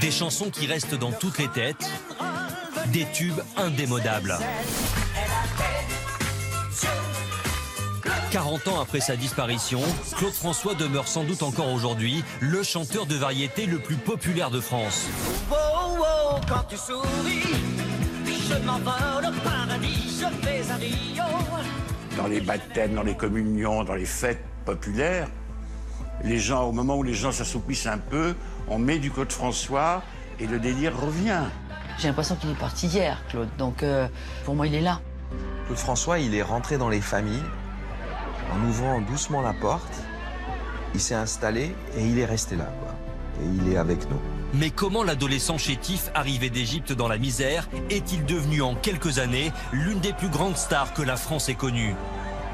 Des chansons qui restent dans toutes les têtes, des tubes indémodables. 40 ans après sa disparition, Claude François demeure sans doute encore aujourd'hui le chanteur de variété le plus populaire de France. Oh, oh, quand tu souris, je m'envole au paradis, je fais un Rio. Dans les baptêmes, dans les communions, dans les fêtes populaires, les gens, au moment où les gens s'assoupissent un peu, on met du Claude François et le délire revient. J'ai l'impression qu'il est parti hier, Claude, donc pour moi il est là. Claude François, il est rentré dans les familles en ouvrant doucement la porte. Il s'est installé et il est resté là, quoi. Et il est avec nous. Mais comment l'adolescent chétif arrivé d'Égypte dans la misère est-il devenu en quelques années l'une des plus grandes stars que la France ait connues?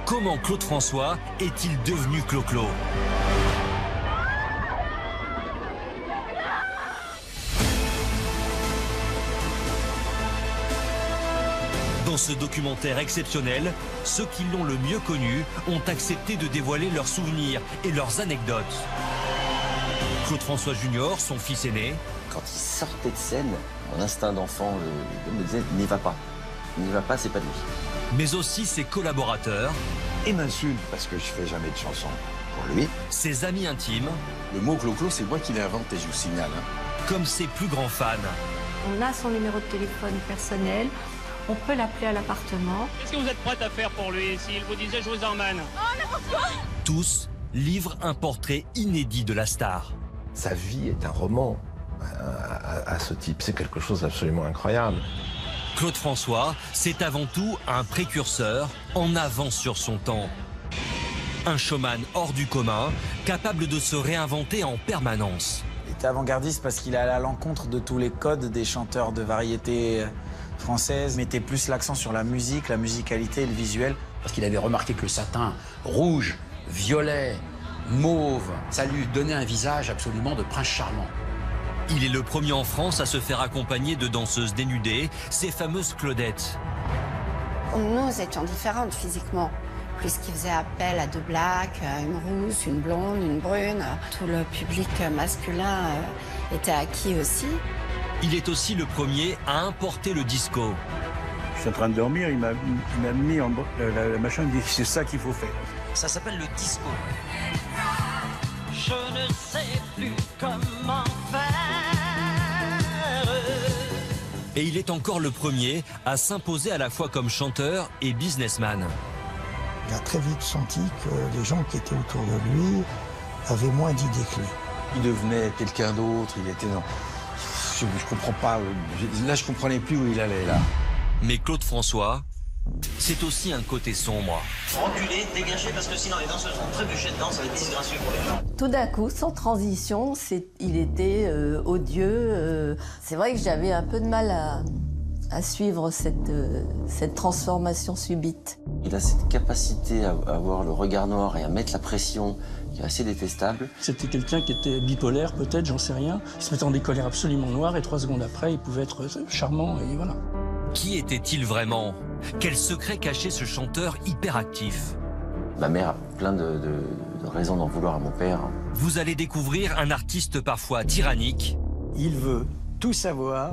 Comment Claude François est-il devenu Clo-Clo? Dans ce documentaire exceptionnel, ceux qui l'ont le mieux connu ont accepté de dévoiler leurs souvenirs et leurs anecdotes. Claude François Junior, son fils aîné. Quand il sortait de scène, mon instinct d'enfant me disait « n'y va pas, c'est pas de lui ». Mais aussi ses collaborateurs. Il m'insulte parce que je fais jamais de chansons pour lui. Ses amis intimes. Le mot Clo-Clo, c'est moi qui l'ai inventé, je vous signale. Comme ses plus grands fans. On a son numéro de téléphone personnel. On peut l'appeler à l'appartement. Qu'est-ce que vous êtes prête à faire pour lui s'il vous disait je vous emmène? Oh, n'importe quoi! Tous livrent un portrait inédit de la star. Sa vie est un roman à ce type. C'est quelque chose d'absolument incroyable. Claude François, c'est avant tout un précurseur en avance sur son temps. Un showman hors du commun, capable de se réinventer en permanence. Il était avant-gardiste parce qu'il allait à l'encontre de tous les codes des chanteurs de variété française, mettait plus l'accent sur la musique, la musicalité et le visuel. Parce qu'il avait remarqué que le satin rouge, violet, mauve, ça lui donnait un visage absolument de prince charmant. Il est le premier en France à se faire accompagner de danseuses dénudées, ces fameuses Claudettes. Nous étions différentes physiquement, puisqu'il faisait appel à deux blacks, une rousse, une blonde, une brune. Tout le public masculin était acquis aussi. Il est aussi le premier à importer le disco. Je suis en train de dormir, il m'a mis la machin, il dit c'est ça qu'il faut faire. Ça s'appelle le disco. Je ne sais plus comment faire. Et il est encore le premier à s'imposer à la fois comme chanteur et businessman. Il a très vite senti que les gens qui étaient autour de lui avaient moins d'idées que lui. Il devenait quelqu'un d'autre, il était dans... Je comprends pas, là je comprenais plus où il allait là. Mais Claude François, c'est aussi un côté sombre. Reculez, dégagez, parce que sinon les danseuses vont trébucher dedans, ça va être disgracieux pour les gens. Tout d'un coup, sans transition, il était odieux. C'est vrai que j'avais un peu de mal à suivre cette transformation subite. Il a cette capacité à avoir le regard noir et à mettre la pression qui est assez détestable. C'était quelqu'un qui était bipolaire, peut-être, j'en sais rien. Il se mettait en des colères absolument noires et 3 secondes après, il pouvait être charmant et voilà. Qui était-il vraiment? Quel secret cachait ce chanteur hyperactif? Ma mère a plein de raisons d'en vouloir à mon père. Vous allez découvrir un artiste parfois tyrannique. Il veut tout savoir,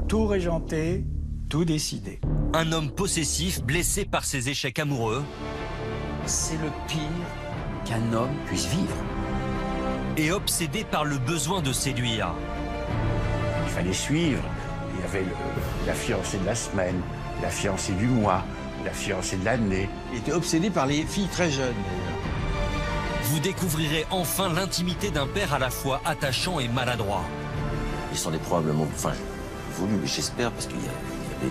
tout régenter, tout décider. Un homme possessif, blessé par ses échecs amoureux. C'est le pire qu'un homme puisse vivre. Et obsédé par le besoin de séduire. Il fallait suivre. Il y avait la fiancée de la semaine, la fiancée du mois, la fiancée de l'année. Il était obsédé par les filles très jeunes. Vous découvrirez enfin l'intimité d'un père à la fois attachant et maladroit. Ils sont probablement, voulu, mais j'espère, parce qu'il y avait...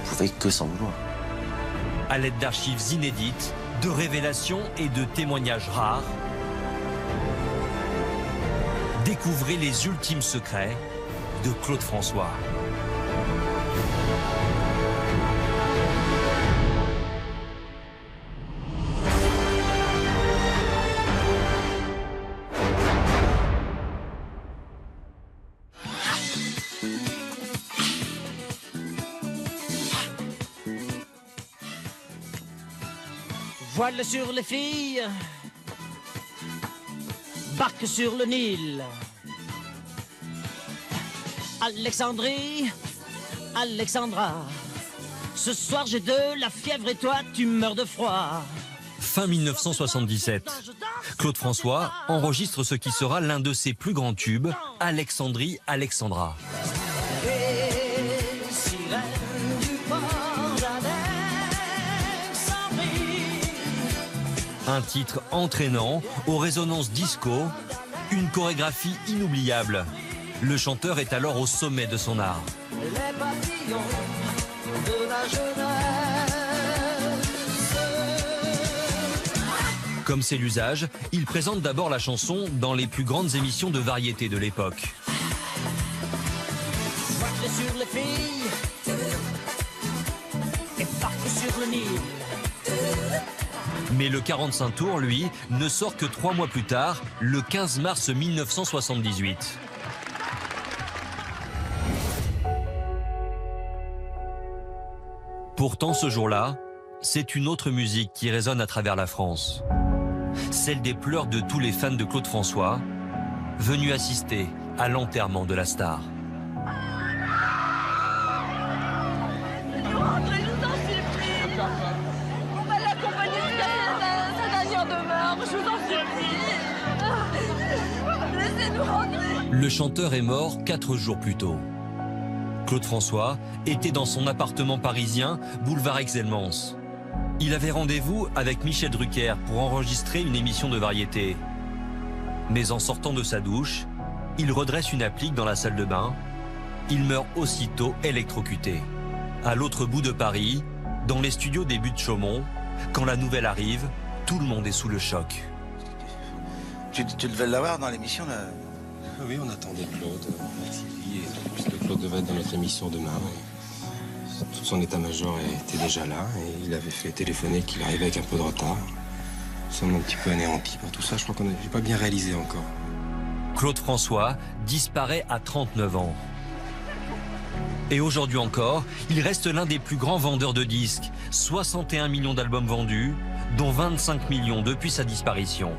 Il pouvait que s'en vouloir. À l'aide d'archives inédites, de révélations et de témoignages rares, découvrez les ultimes secrets de Claude François. Voile sur les filles, barque sur le Nil. Alexandrie, Alexandra, ce soir j'ai de la fièvre et toi tu meurs de froid. Fin 1977, Claude François enregistre ce qui sera l'un de ses plus grands tubes, Alexandrie, Alexandra. Un titre entraînant, aux résonances disco, une chorégraphie inoubliable. Le chanteur est alors au sommet de son art. Les papillons de la jeunesse. Comme c'est l'usage, il présente d'abord la chanson dans les plus grandes émissions de variété de l'époque. Sur les filles et partout sur le Nil. Mais le 45 tours, lui, ne sort que 3 mois plus tard, le 15 mars 1978. Pourtant, ce jour-là, c'est une autre musique qui résonne à travers la France. Celle des pleurs de tous les fans de Claude François, venus assister à l'enterrement de la star. Rentrez, je vous en supplie. On va l'accompagner jusqu'à sa dernière demeure, je vous en supplie. Laissez-nous rentrer. Le chanteur est mort 4 jours plus tôt. Claude François était dans son appartement parisien, boulevard Aix-Elmans. Il avait rendez-vous avec Michel Drucker pour enregistrer une émission de variété. Mais en sortant de sa douche, il redresse une applique dans la salle de bain. Il meurt aussitôt électrocuté. À l'autre bout de Paris, dans les studios des Buttes Chaumont, quand la nouvelle arrive, tout le monde est sous le choc. Tu devais l'avoir dans l'émission là? Oui, on attendait Claude, Sylvie, puisque Claude devait être dans notre émission demain. Tout son état-major était déjà là et il avait fait téléphoner qu'il arrivait avec un peu de retard. Nous sommes un petit peu anéantis par tout ça, je crois qu'on n'a pas bien réalisé encore. Claude François disparaît à 39 ans. Et aujourd'hui encore, il reste l'un des plus grands vendeurs de disques, 61 millions d'albums vendus, dont 25 millions depuis sa disparition.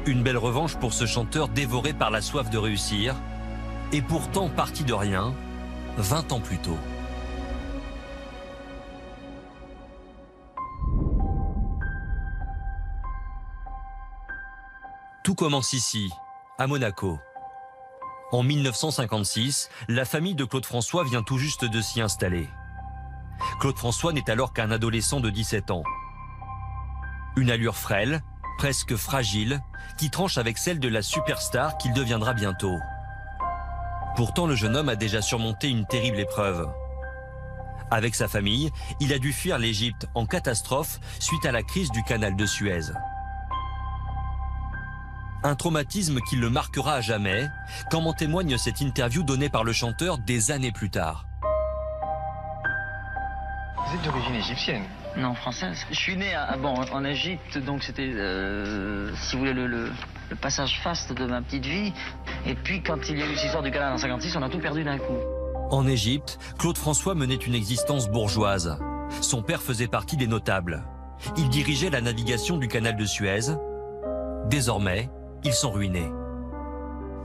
Une belle revanche pour ce chanteur dévoré par la soif de réussir, et pourtant parti de rien, 20 ans plus tôt. Tout commence ici, à Monaco. En 1956, la famille de Claude François vient tout juste de s'y installer. Claude François n'est alors qu'un adolescent de 17 ans. Une allure frêle, presque fragile, qui tranche avec celle de la superstar qu'il deviendra bientôt. Pourtant, le jeune homme a déjà surmonté une terrible épreuve. Avec sa famille, il a dû fuir l'Égypte en catastrophe suite à la crise du canal de Suez. Un traumatisme qui le marquera à jamais, comme en témoigne cette interview donnée par le chanteur des années plus tard. Vous êtes d'origine égyptienne? Non, française. Je suis né en Égypte, donc c'était, si vous voulez, le passage faste de ma petite vie. Et puis, quand il y a eu cette histoire du canal en 56, on a tout perdu d'un coup. En Égypte, Claude François menait une existence bourgeoise. Son père faisait partie des notables. Il dirigeait la navigation du canal de Suez. Désormais, ils sont ruinés.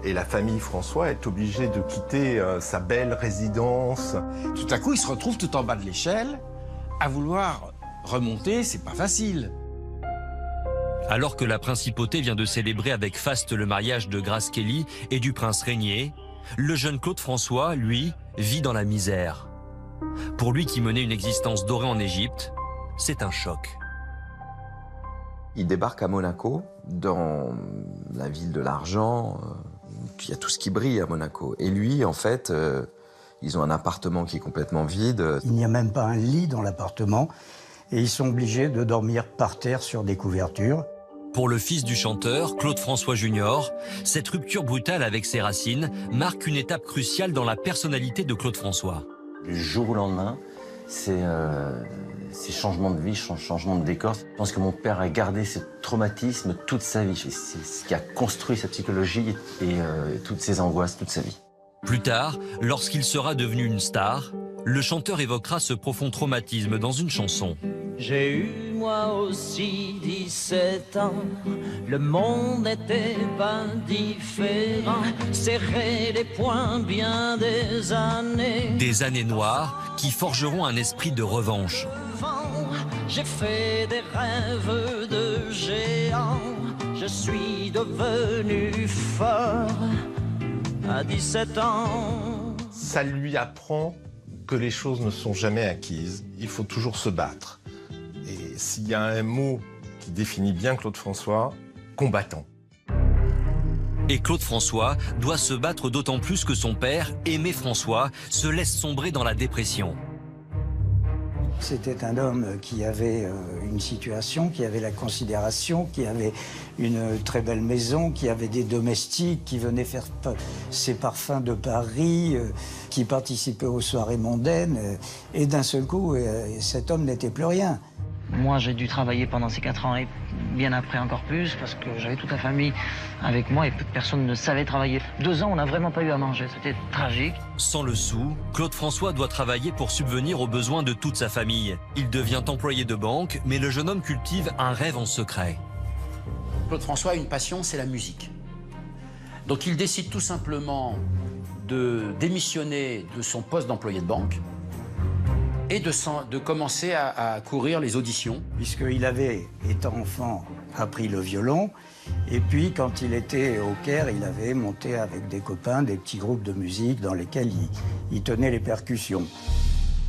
Et la famille François est obligée de quitter sa belle résidence. Tout à coup, il se retrouve tout en bas de l'échelle, à vouloir remonter, c'est pas facile. Alors que la principauté vient de célébrer avec faste le mariage de Grace Kelly et du prince Régnier, le jeune Claude François, lui, vit dans la misère. Pour lui qui menait une existence dorée en Égypte, c'est un choc. Il débarque à Monaco, dans la ville de l'argent. Puis il y a tout ce qui brille à Monaco. Et lui, en fait, ils ont un appartement qui est complètement vide. Il n'y a même pas un lit dans l'appartement. Et ils sont obligés de dormir par terre sur des couvertures. Pour le fils du chanteur, Claude François Junior, cette rupture brutale avec ses racines marque une étape cruciale dans la personnalité de Claude François. Du jour au lendemain, c'est changement de vie, changement de décor. Je pense que mon père a gardé ce traumatisme toute sa vie. C'est ce qui a construit sa psychologie et toutes ses angoisses toute sa vie. Plus tard, lorsqu'il sera devenu une star, le chanteur évoquera ce profond traumatisme dans une chanson. J'ai eu moi aussi 17 ans. Le monde n'était pas différent. Serrer les poings bien des années. Des années noires qui forgeront un esprit de revanche. J'ai fait des rêves de géant. Je suis devenu fort à 17 ans. Ça lui apprend que les choses ne sont jamais acquises. Il faut toujours se battre. Et s'il y a un mot qui définit bien Claude François, combattant. Et Claude François doit se battre d'autant plus que son père, Aimé François, se laisse sombrer dans la dépression. C'était un homme qui avait une situation, qui avait la considération, qui avait une très belle maison, qui avait des domestiques, qui venaient faire ses parfums de Paris, qui participaient aux soirées mondaines. Et d'un seul coup, cet homme n'était plus rien. Moi, j'ai dû travailler pendant ces 4 ans et bien après encore plus parce que j'avais toute la famille avec moi et peu de personnes ne savaient travailler. 2 ans, on n'a vraiment pas eu à manger, c'était tragique. Sans le sou, Claude François doit travailler pour subvenir aux besoins de toute sa famille. Il devient employé de banque, mais le jeune homme cultive un rêve en secret. Claude François a une passion, c'est la musique. Donc il décide tout simplement de démissionner de son poste d'employé de banque et de commencer à courir les auditions. Puisqu'il avait, étant enfant, appris le violon. Et puis, quand il était au Caire, il avait monté avec des copains des petits groupes de musique dans lesquels il tenait les percussions.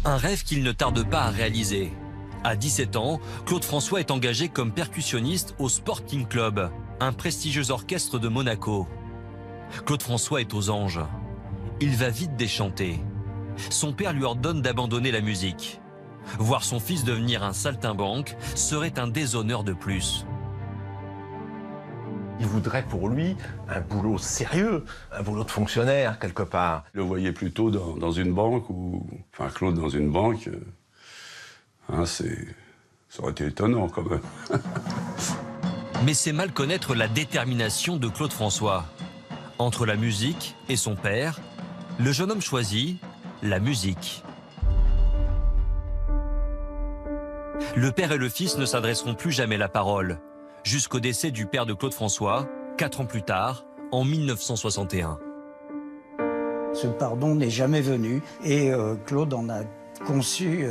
Un rêve qu'il ne tarde pas à réaliser. À 17 ans, Claude François est engagé comme percussionniste au Sporting Club, un prestigieux orchestre de Monaco. Claude François est aux anges. Il va vite déchanter. Son père lui ordonne d'abandonner la musique. Voir son fils devenir un saltimbanque serait un déshonneur de plus. Il voudrait pour lui un boulot sérieux, un boulot de fonctionnaire quelque part. Je le voyais plutôt dans une banque, enfin Claude dans une banque, ça aurait été étonnant quand même. Mais c'est mal connaître la détermination de Claude François. Entre la musique et son père, le jeune homme choisit la musique. Le père et le fils ne s'adresseront plus jamais la parole, jusqu'au décès du père de Claude François, 4 ans plus tard, en 1961. Ce pardon n'est jamais venu et Claude en a conçu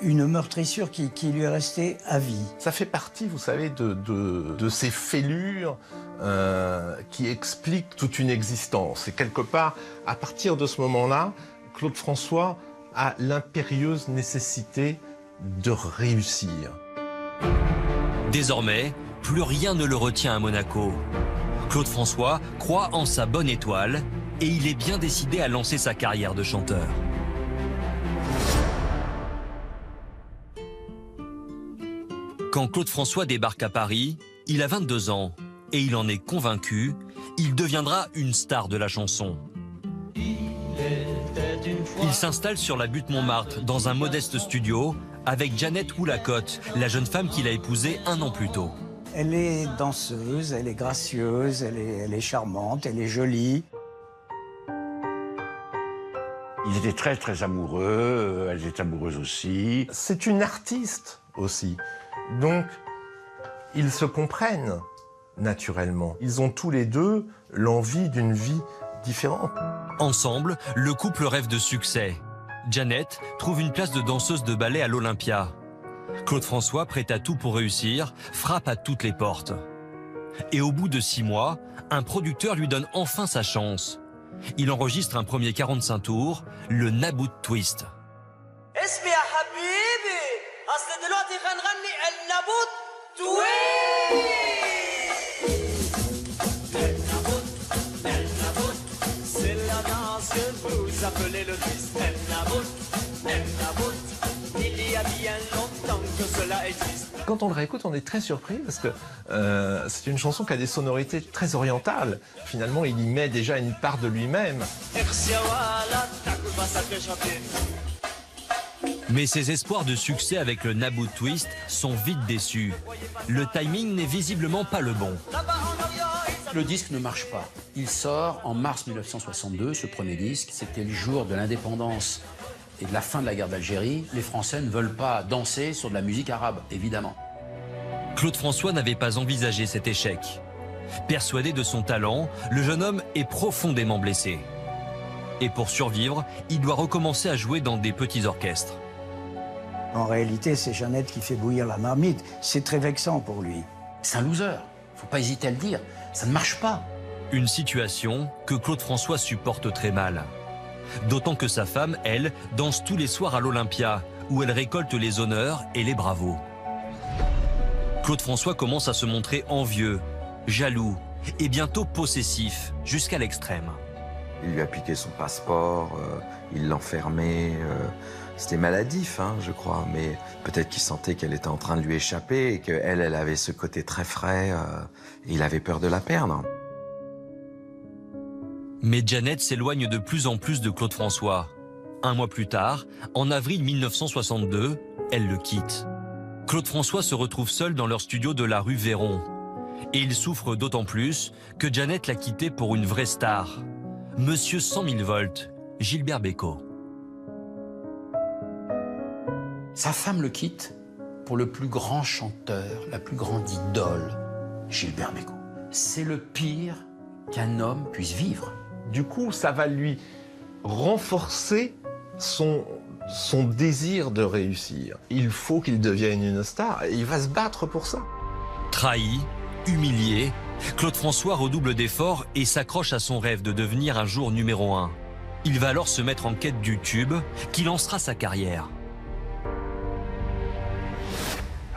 une meurtrissure qui lui est restée à vie. Ça fait partie, vous savez, de ces fêlures qui expliquent toute une existence. Et quelque part, à partir de ce moment-là, Claude François a l'impérieuse nécessité de réussir. Désormais, plus rien ne le retient à Monaco. Claude François croit en sa bonne étoile et il est bien décidé à lancer sa carrière de chanteur. Quand Claude François débarque à Paris, il a 22 ans et il en est convaincu, il deviendra une star de la chanson. Il s'installe sur la butte Montmartre dans un modeste studio avec Jeannette Woolacott, la jeune femme qu'il a épousée 1 an plus tôt. Elle est danseuse, elle est gracieuse, elle est charmante, elle est jolie. Ils étaient très très amoureux, elle était amoureuse aussi. C'est une artiste aussi, donc ils se comprennent naturellement. Ils ont tous les deux l'envie d'une vie différente. Ensemble, le couple rêve de succès. Jeannette trouve une place de danseuse de ballet à l'Olympia. Claude François, prêt à tout pour réussir, frappe à toutes les portes. Et au bout de 6 mois, un producteur lui donne enfin sa chance. Il enregistre un premier 45 tours, le Nabout Twist. Appelez le twist El Nabout, il y a bien longtemps que cela existe. Quand on le réécoute, on est très surpris parce que c'est une chanson qui a des sonorités très orientales. Finalement, il y met déjà une part de lui-même. Mais ses espoirs de succès avec le Nabout Twist sont vite déçus. Le timing n'est visiblement pas le bon. Le disque ne marche pas. Il sort en mars 1962, ce premier disque. C'était le jour de l'indépendance et de la fin de la guerre d'Algérie, les Français ne veulent pas danser sur de la musique arabe, évidemment. Claude François n'avait pas envisagé cet échec. Persuadé de son talent, le jeune homme est profondément blessé. Et pour survivre, il doit recommencer à jouer dans des petits orchestres. En réalité, c'est Jeannette qui fait bouillir la marmite. C'est très vexant pour lui. C'est un loser, faut pas hésiter à le dire, ça ne marche pas. Une situation que Claude François supporte très mal. D'autant que sa femme, elle, danse tous les soirs à l'Olympia, où elle récolte les honneurs et les bravos. Claude François commence à se montrer envieux, jaloux et bientôt possessif, jusqu'à l'extrême. Il lui a piqué son passeport, il l'enfermait. C'était maladif, hein, je crois, mais peut-être qu'il sentait qu'elle était en train de lui échapper et qu'elle, elle avait ce côté très frais, et il avait peur de la perdre. Mais Jeannette s'éloigne de plus en plus de Claude François. Un mois plus tard, en avril 1962, elle le quitte. Claude François se retrouve seul dans leur studio de la rue Véron. Et il souffre d'autant plus que Jeannette l'a quitté pour une vraie star. Monsieur 100 000 volts, Gilbert Bécaud. Sa femme le quitte pour le plus grand chanteur, la plus grande idole, Gilbert Bécaud. C'est le pire qu'un homme puisse vivre. Du coup, ça va lui renforcer son désir de réussir. Il faut qu'il devienne une star et il va se battre pour ça. Trahi, humilié, Claude François redouble d'efforts et s'accroche à son rêve de devenir un jour numéro 1. Il va alors se mettre en quête du tube qui lancera sa carrière.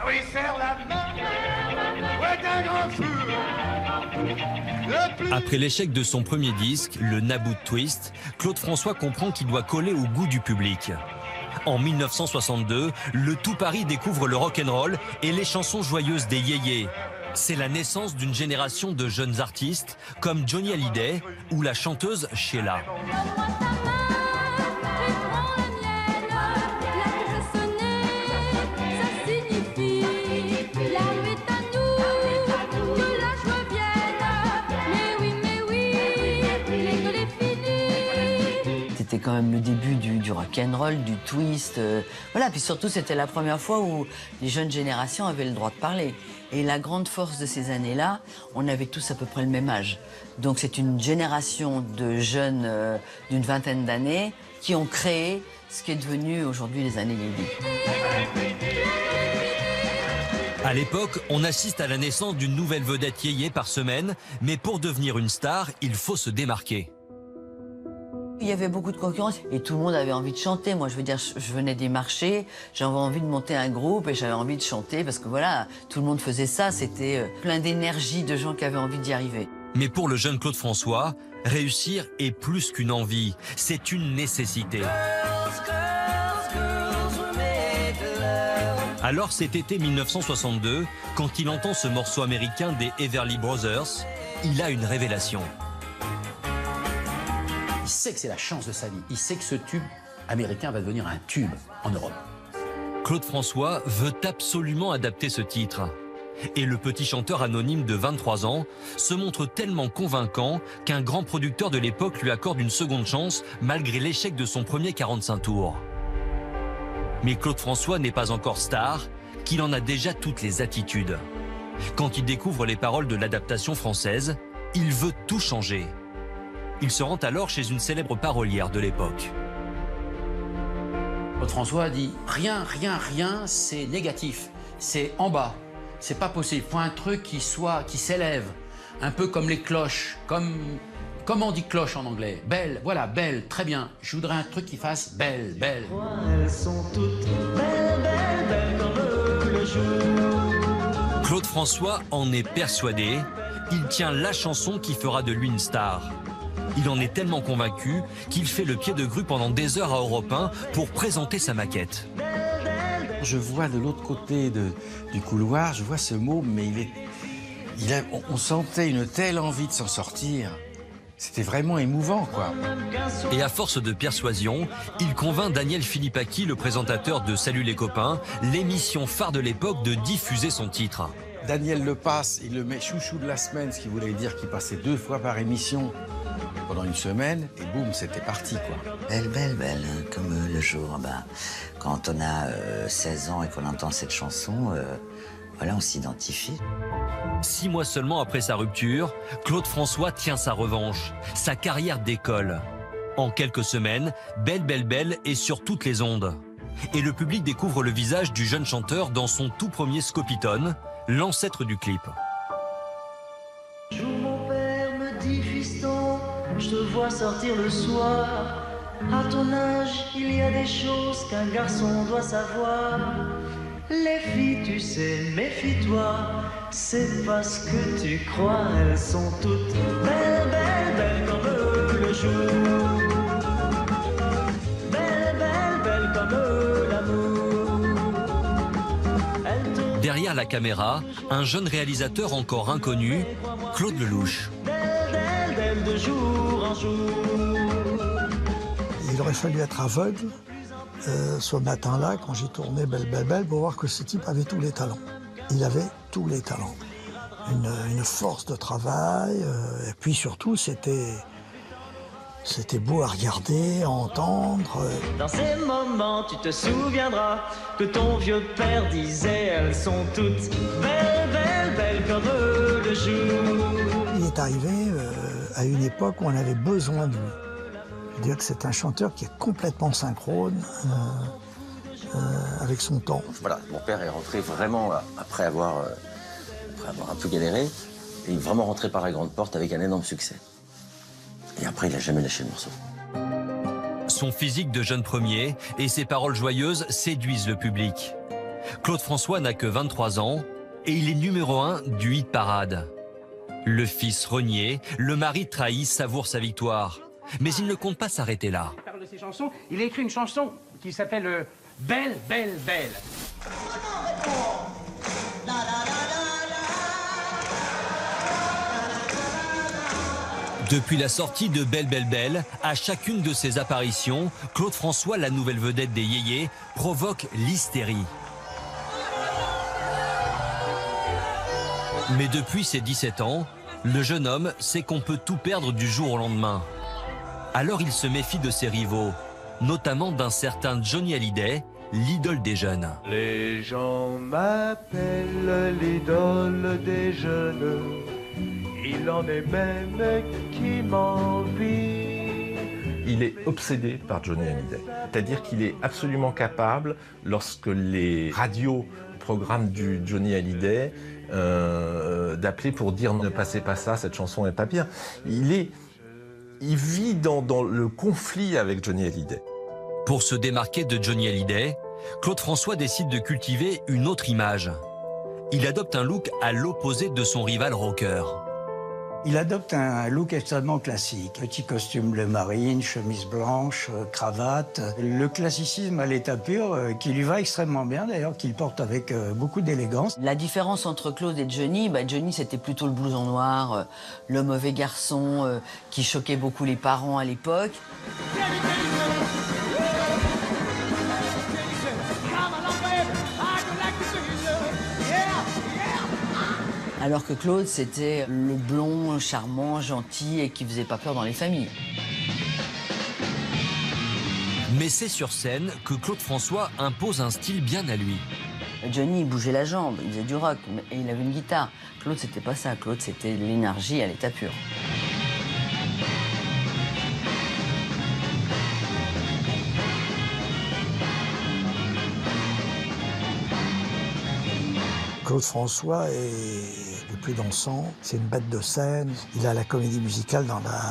Oui, serre la main, ouais, d'un grand fou. Après l'échec de son premier disque, le Nabout Twist, Claude François comprend qu'il doit coller au goût du public. En 1962, le tout Paris découvre le rock'n'roll et les chansons joyeuses des yéyés. C'est la naissance d'une génération de jeunes artistes comme Johnny Hallyday ou la chanteuse Sheila. C'était quand même le début du rock'n'roll, du twist. Voilà, puis surtout, c'était la première fois où les jeunes générations avaient le droit de parler. Et la grande force de ces années-là, on avait tous à peu près le même âge. Donc c'est une génération de jeunes d'une vingtaine d'années qui ont créé ce qui est devenu aujourd'hui les années yéyé. À l'époque, on assiste à la naissance d'une nouvelle vedette yéyé par semaine, mais pour devenir une star, il faut se démarquer. Il y avait beaucoup de concurrence et tout le monde avait envie de chanter. Moi, je veux dire, je venais des marchés, j'avais envie de monter un groupe et j'avais envie de chanter parce que voilà, tout le monde faisait ça. C'était plein d'énergie, de gens qui avaient envie d'y arriver. Mais pour le jeune Claude François, réussir est plus qu'une envie, c'est une nécessité. Alors cet été 1962, quand il entend ce morceau américain des Everly Brothers, il a une révélation. Il sait que c'est la chance de sa vie. Il sait que ce tube américain va devenir un tube en Europe. Claude François veut absolument adapter ce titre. Et le petit chanteur anonyme de 23 ans se montre tellement convaincant qu'un grand producteur de l'époque lui accorde une seconde chance malgré l'échec de son premier 45 tours. Mais Claude François n'est pas encore star, qu'il en a déjà toutes les attitudes. Quand il découvre les paroles de l'adaptation française, il veut tout changer. Il se rend alors chez une célèbre parolière de l'époque. Claude François a dit « Rien, rien, rien, c'est négatif. C'est en bas. C'est pas possible. Il faut un truc qui s'élève. Un peu comme les cloches. Comment on dit cloche en anglais? Belle, voilà, belle, très bien. Je voudrais un truc qui fasse belle, belle. Elles sont toutes belles, belles, belles comme le jour. » Claude François en est persuadé. Il tient la chanson qui fera de lui une star. Il en est tellement convaincu qu'il fait le pied de grue pendant des heures à Europe 1 pour présenter sa maquette. Je vois de l'autre côté du couloir, je vois ce mot, mais on sentait une telle envie de s'en sortir. C'était vraiment émouvant, quoi. Et à force de persuasion, il convainc Daniel Philippaki, le présentateur de Salut les copains, l'émission phare de l'époque, de diffuser son titre. Daniel le passe, il le met chouchou de la semaine, ce qui voulait dire qu'il passait 2 fois par émission. pendant une semaine, et boum, c'était parti, quoi. Belle, belle, belle, hein, comme le jour. Ben, quand on a 16 ans et qu'on entend cette chanson, voilà, on s'identifie. 6 mois seulement après sa rupture, Claude François tient sa revanche. Sa carrière décolle. En quelques semaines, Belle, belle, belle est sur toutes les ondes. Et le public découvre le visage du jeune chanteur dans son tout premier Scopitone, l'ancêtre du clip. Mon père me dit, fiston, je te vois sortir le soir. À ton âge, il y a des choses qu'un garçon doit savoir. Les filles, tu sais, méfie-toi. C'est parce que tu crois, elles sont toutes belles, belles, belles comme le jour. Belles, belles, belles comme l'amour. Derrière la caméra, un jeune réalisateur encore inconnu, Claude Lelouch. Belle, belle, belle de jour en jour. Il aurait fallu être aveugle ce matin-là, quand j'ai tourné Belle, belle, belle, pour voir que ce type avait tous les talents. Il avait tous les talents. Une force de travail, et puis surtout, c'était beau à regarder, à entendre. Dans ces moments, tu te souviendras que ton vieux père disait, elles sont toutes belles, belles, belles comme le jour. Il est arrivé à une époque où on avait besoin de lui. Je veux dire que c'est un chanteur qui est complètement synchrone avec son temps. Voilà, mon père est rentré vraiment, après avoir un peu galéré, et il est vraiment rentré par la grande porte avec un énorme succès. Et après, il n'a jamais lâché le morceau. Son physique de jeune premier et ses paroles joyeuses séduisent le public. Claude François n'a que 23 ans et il est numéro 1 du hit parade. Le fils renié, le mari trahi savoure sa victoire. Mais il ne compte pas s'arrêter là. Il parle de ses chansons. Il a écrit une chanson qui s'appelle Belle, belle, belle. Depuis la sortie de Belle, belle, belle, à chacune de ses apparitions, Claude François, la nouvelle vedette des yéyés, provoque l'hystérie. Mais depuis ses 17 ans, le jeune homme sait qu'on peut tout perdre du jour au lendemain. Alors il se méfie de ses rivaux, notamment d'un certain Johnny Hallyday, l'idole des jeunes. Les gens m'appellent l'idole des jeunes. Il en est même qui m'envie. Il est obsédé par Johnny Hallyday. C'est-à-dire qu'il est absolument capable, lorsque les radios programment du Johnny Hallyday, d'appeler pour dire ne passez pas ça, cette chanson n'est pas bien. Il vit dans le conflit avec Johnny Hallyday. Pour se démarquer de Johnny Hallyday, Claude François décide de cultiver une autre image. Il adopte un look à l'opposé de son rival rocker. Il adopte un look extrêmement classique. Petit costume bleu marine, chemise blanche, cravate. Le classicisme à l'état pur qui lui va extrêmement bien d'ailleurs, qu'il porte avec beaucoup d'élégance. La différence entre Claude et Johnny, Johnny c'était plutôt le blouson noir, le mauvais garçon qui choquait beaucoup les parents à l'époque. Alors que Claude, c'était le blond, charmant, gentil et qui faisait pas peur dans les familles. Mais c'est sur scène que Claude François impose un style bien à lui. Johnny, il bougeait la jambe, il faisait du rock et il avait une guitare. Claude, c'était pas ça. Claude, c'était l'énergie à l'état pur. Claude François est le plus dansant, c'est une bête de scène. Il a la comédie musicale dans la...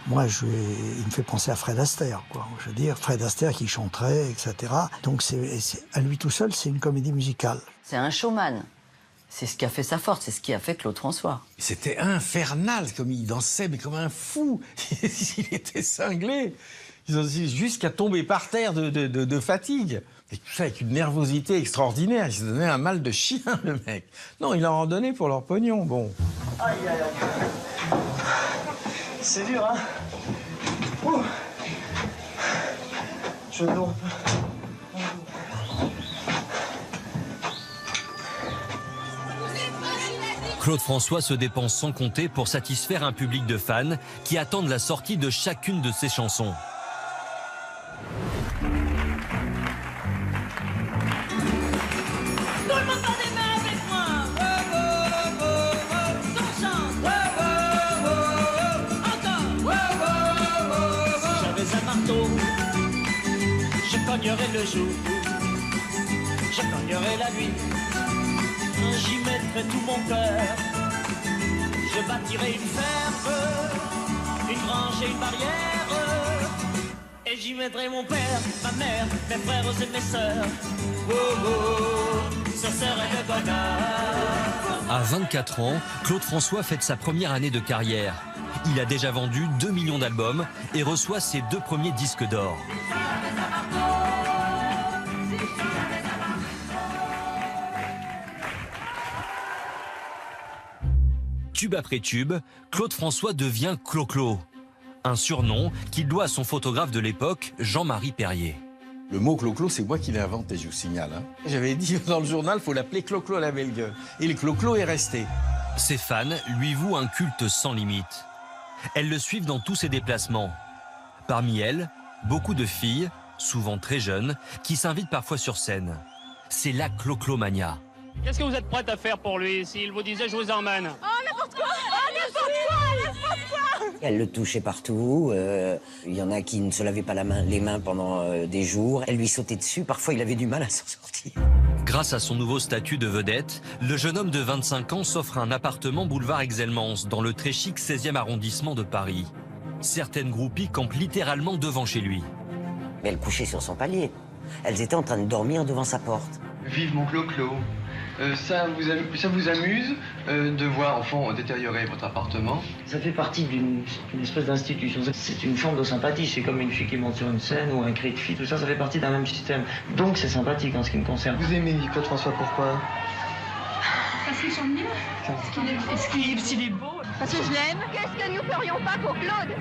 Moi, il me fait penser à Fred Astaire, quoi. Je veux dire, Fred Astaire qui chanterait, etc. Donc, à lui tout seul, c'est une comédie musicale. C'est un showman. C'est ce qui a fait sa force, c'est ce qui a fait Claude François. C'était infernal, comme il dansait, mais comme un fou. Il était cinglé. Jusqu'à tomber par terre de fatigue. Et tout ça avec une nervosité extraordinaire. Il s'est donné un mal de chien, le mec. Non, il leur en donnait pour leur pognon, bon. Aïe, aïe, aïe. C'est dur, hein. Ouh. Je dors pas. Claude François se dépense sans compter pour satisfaire un public de fans qui attendent la sortie de chacune de ses chansons. Tout le monde bat des mains avec moi. On chante. Encore. Si j'avais un marteau, je cognerais le jour, je cognerais la nuit, j'y mettrais tout mon cœur, je bâtirais une ferme, une grange et une barrière, et j'y mettrais mon père, ma mère, mes frères et mes sœurs. Oh oh, ce serait le bonheur. À 24 ans, Claude François fête sa première année de carrière. Il a déjà vendu 2 millions d'albums et reçoit ses 2 premiers disques d'or. Tube après tube, Claude François devient Clo-Clo, un surnom qu'il doit à son photographe de l'époque, Jean-Marie Perrier. Le mot Clo-Clo, c'est moi qui l'ai inventé, je vous signale. Hein. J'avais dit dans le journal, il faut l'appeler Clo-Clo à la belle gueule. Et le Clo-Clo est resté. Ses fans lui vouent un culte sans limite. Elles le suivent dans tous ses déplacements. Parmi elles, beaucoup de filles, souvent très jeunes, qui s'invitent parfois sur scène. C'est la Clo-Clo-mania. Qu'est-ce que vous êtes prête à faire pour lui s'il vous disait je vous emmène? Oh, n'importe quoi. Oh, n'importe quoi. N'importe quoi. Elle le touchait partout. Il y en a qui ne se lavaient pas les mains pendant des jours. Elle lui sautait dessus. Parfois, il avait du mal à s'en sortir. Grâce à son nouveau statut de vedette, le jeune homme de 25 ans s'offre un appartement boulevard Exelmans, dans le très chic 16e arrondissement de Paris. Certaines groupies campent littéralement devant chez lui. Mais elle couchait sur son palier. Elles étaient en train de dormir devant sa porte. Vive mon Clo-Clo. Ça vous amuse de voir, enfant, détériorer votre appartement? Ça fait partie d'une espèce d'institution. C'est une forme de sympathie. C'est comme une fille qui monte sur une scène ou un cri de fille. Tout ça, ça fait partie d'un même système. Donc c'est sympathique en ce qui me concerne. Vous aimez Claude François, pourquoi? Parce qu'il chante bien. Est-ce qu'il est beau? Parce que je l'aime. Qu'est-ce que nous ferions pas pour Claude?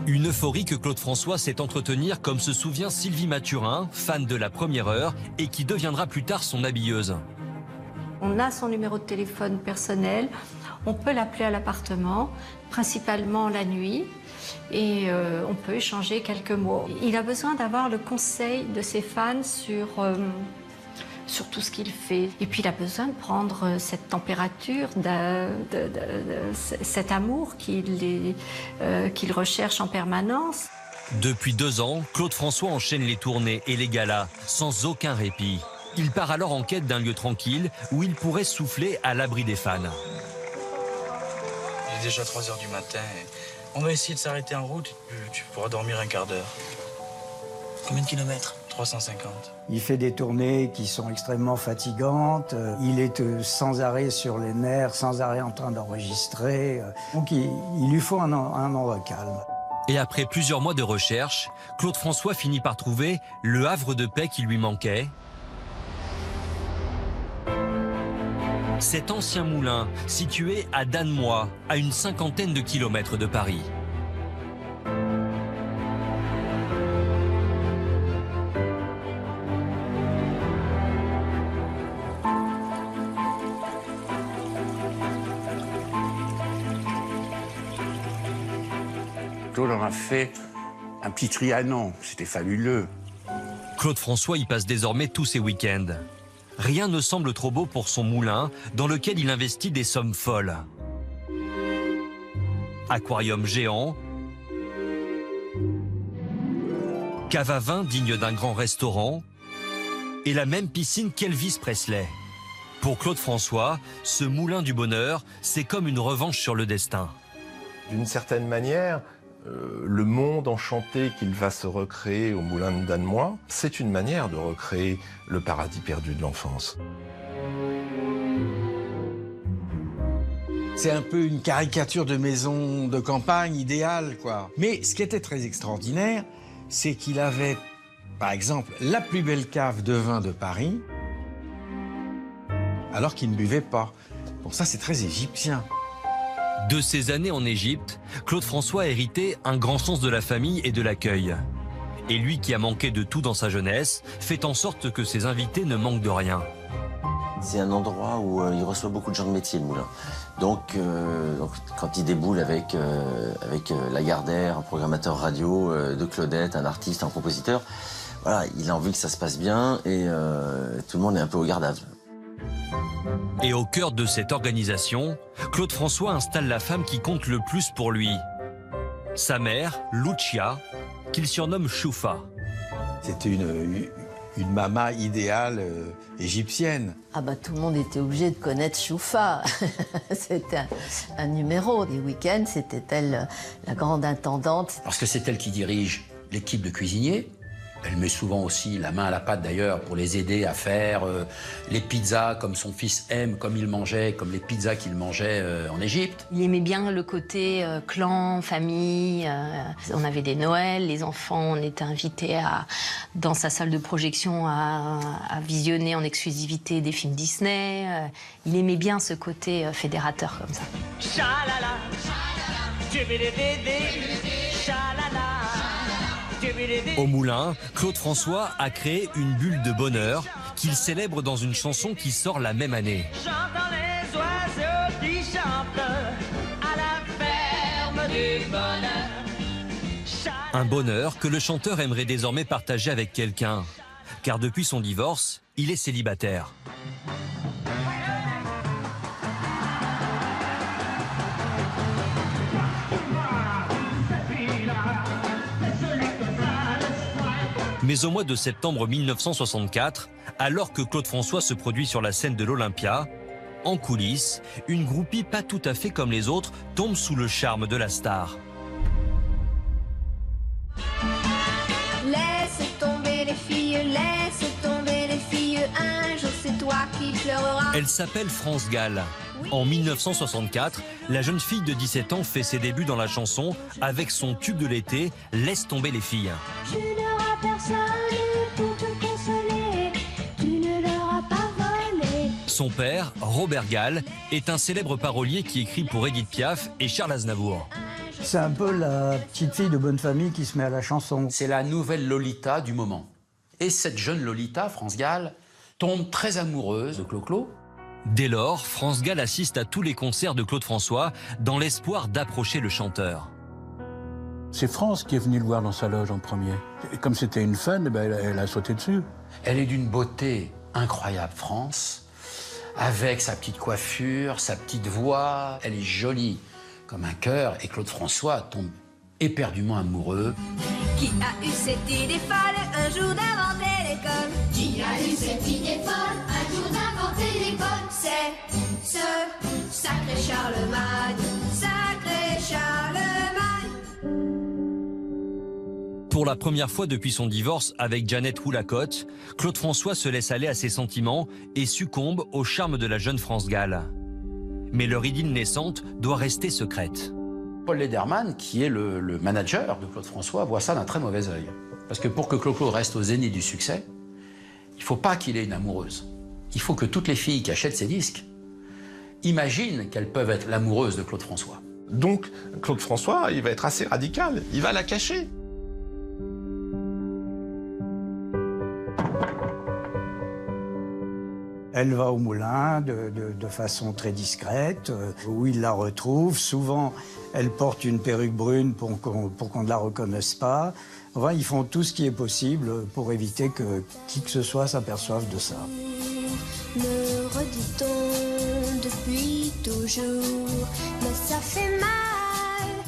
Une euphorie que Claude François sait entretenir, comme se souvient Sylvie Mathurin, fan de La Première Heure, et qui deviendra plus tard son habilleuse. On a son numéro de téléphone personnel, on peut l'appeler à l'appartement, principalement la nuit, et on peut échanger quelques mots. Il a besoin d'avoir le conseil de ses fans sur tout ce qu'il fait. Et puis il a besoin de prendre cette température, cet amour qu'il recherche en permanence. Depuis 2 ans, Claude François enchaîne les tournées et les galas sans aucun répit. Il part alors en quête d'un lieu tranquille où il pourrait souffler à l'abri des fans. Il est déjà 3 h du matin. On va essayer de s'arrêter en route. Tu pourras dormir un quart d'heure. Combien de kilomètres? 350. Il fait des tournées qui sont extrêmement fatigantes. Il est sans arrêt sur les nerfs, sans arrêt en train d'enregistrer. Donc il lui faut un endroit calme. Et après plusieurs mois de recherche, Claude François finit par trouver le havre de paix qui lui manquait. Cet ancien moulin, situé à Dannemois, à une 50aine de kilomètres de Paris. Claude en a fait un petit Trianon, c'était fabuleux. Claude François y passe désormais tous ses week-ends. Rien ne semble trop beau pour son moulin, dans lequel il investit des sommes folles. Aquarium géant, cave à vin digne d'un grand restaurant, et la même piscine qu'Elvis Presley. Pour Claude François, ce moulin du bonheur, c'est comme une revanche sur le destin. D'une certaine manière, le monde enchanté qu'il va se recréer au moulin de Dannemois, c'est une manière de recréer le paradis perdu de l'enfance. C'est un peu une caricature de maison de campagne idéale, quoi. Mais ce qui était très extraordinaire, c'est qu'il avait, par exemple, la plus belle cave de vin de Paris, alors qu'il ne buvait pas. Bon, ça, c'est très égyptien. De ses années en Égypte, Claude François a hérité un grand sens de la famille et de l'accueil. Et lui qui a manqué de tout dans sa jeunesse, fait en sorte que ses invités ne manquent de rien. C'est un endroit où il reçoit beaucoup de gens de métier, le Moulin. Donc quand il déboule avec Lagardère, un programmateur radio, de Claudette, un artiste, un compositeur, voilà, il a envie que ça se passe bien et tout le monde est un peu au garde à vue. Et au cœur de cette organisation, Claude François installe la femme qui compte le plus pour lui. Sa mère, Lucia, qu'il surnomme Choufa. C'était une maman idéale égyptienne. Ah bah tout le monde était obligé de connaître Choufa. C'était un numéro. Les week-ends, c'était elle la grande intendante. Parce que c'est elle qui dirige l'équipe de cuisiniers. Elle met souvent aussi la main à la pâte d'ailleurs pour les aider à faire les pizzas comme son fils aime, comme il mangeait, comme les pizzas qu'il mangeait en Égypte. Il aimait bien le côté clan, famille. On avait des Noëls, les enfants, on était invités dans sa salle de projection à visionner en exclusivité des films Disney. Il aimait bien ce côté fédérateur comme ça. Chalala, chalala. Au Moulin, Claude François a créé une bulle de bonheur qu'il célèbre dans une chanson qui sort la même année. J'entends les oiseaux qui chantent à la ferme du bonheur. Un bonheur que le chanteur aimerait désormais partager avec quelqu'un. Car depuis son divorce, il est célibataire. Mais au mois de septembre 1964, alors que Claude François se produit sur la scène de l'Olympia, en coulisses, une groupie pas tout à fait comme les autres tombe sous le charme de la star. Laisse tomber les filles, un jour c'est toi qui pleureras. Elle s'appelle France Gall. En 1964, la jeune fille de 17 ans fait ses débuts dans la chanson avec son tube de l'été, Laisse tomber les filles. Tu n'auras personne pour te consoler, tu ne leur as pas volé. Son père, Robert Gall, est un célèbre parolier qui écrit pour Édith Piaf et Charles Aznavour. C'est un peu la petite fille de bonne famille qui se met à la chanson. C'est la nouvelle Lolita du moment. Et cette jeune Lolita, France Gall, tombe très amoureuse de Clo-Clo. Dès lors, France Gall assiste à tous les concerts de Claude François dans l'espoir d'approcher le chanteur. C'est France qui est venue le voir dans sa loge en premier. Et comme c'était une fan, elle a sauté dessus. Elle est d'une beauté incroyable, France, avec sa petite coiffure, sa petite voix. Elle est jolie comme un cœur et Claude François tombe éperdument amoureux. Qui a eu cette idée folle un jour d'inventer l'école? Qui a eu cette idée folle un jour d'inventer l'école? C'est ce sacré Charlemagne, sacré Charlemagne. Pour la première fois depuis son divorce avec Jeannette Woolacott, Claude François se laisse aller à ses sentiments et succombe au charme de la jeune France Gall. Mais leur idylle naissante doit rester secrète. Paul Lederman, qui est le manager de Claude François, voit ça d'un très mauvais œil. Parce que pour que Clo-Clo reste au zénith du succès, il ne faut pas qu'il ait une amoureuse. Il faut que toutes les filles qui achètent ses disques imaginent qu'elles peuvent être l'amoureuse de Claude François. Donc, Claude François, il va être assez radical. Il va la cacher. Elle va au moulin de façon très discrète, où il la retrouve. Souvent, elle porte une perruque brune pour qu'on ne la reconnaisse pas. Enfin, ils font tout ce qui est possible pour éviter que qui que ce soit s'aperçoive de ça. Le redit-on depuis toujours, mais ça fait mal.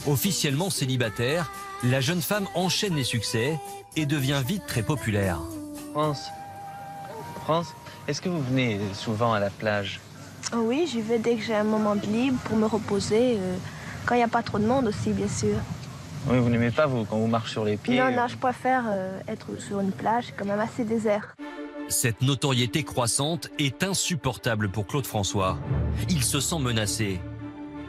Officiellement célibataire, la jeune femme enchaîne les succès et devient vite très populaire. France, est-ce que vous venez souvent à la plage? Oh oui, j'y vais dès que j'ai un moment de libre pour me reposer, quand il n'y a pas trop de monde aussi, bien sûr. Oui, vous n'aimez pas, vous, quand vous marchez sur les pieds? Non, je préfère être sur une plage, quand même assez désert. Cette notoriété croissante est insupportable pour Claude François. Il se sent menacé.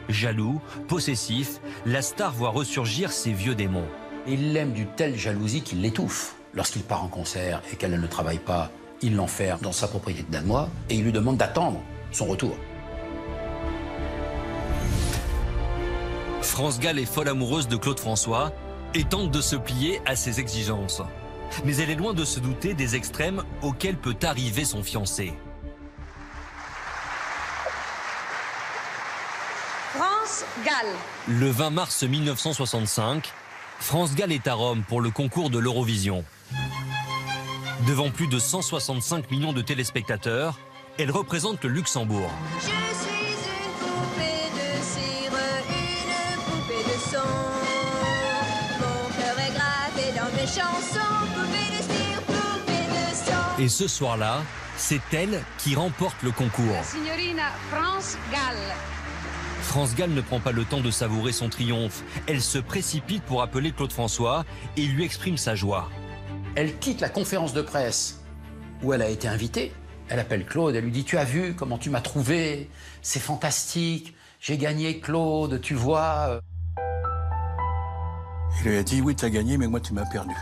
Jaloux, possessif, la star voit ressurgir ses vieux démons. Il l'aime d'une telle jalousie qu'il l'étouffe. Lorsqu'il part en concert et qu'elle ne travaille pas, il l'enferme dans sa propriété de Danois et il lui demande d'attendre son retour. France Gall est folle amoureuse de Claude François et tente de se plier à ses exigences. Mais elle est loin de se douter des extrêmes auxquels peut arriver son fiancé. France Gall. Le 20 mars 1965, France Gall est à Rome pour le concours de l'Eurovision. Devant plus de 165 millions de téléspectateurs, elle représente le Luxembourg. Je suis une poupée de cire, une poupée de son. Mon cœur est gravé dans mes chansons, poupée de cire, poupée de son. Et ce soir-là, c'est elle qui remporte le concours. La signorina France Gall. France Gall ne prend pas le temps de savourer son triomphe. Elle se précipite pour appeler Claude François et lui exprime sa joie. Elle quitte la conférence de presse où elle a été invitée. Elle appelle Claude, elle lui dit « Tu as vu comment tu m'as trouvé? C'est fantastique. J'ai gagné, Claude, tu vois. » Il lui a dit « Oui, tu as gagné, mais moi, tu m'as perdu. »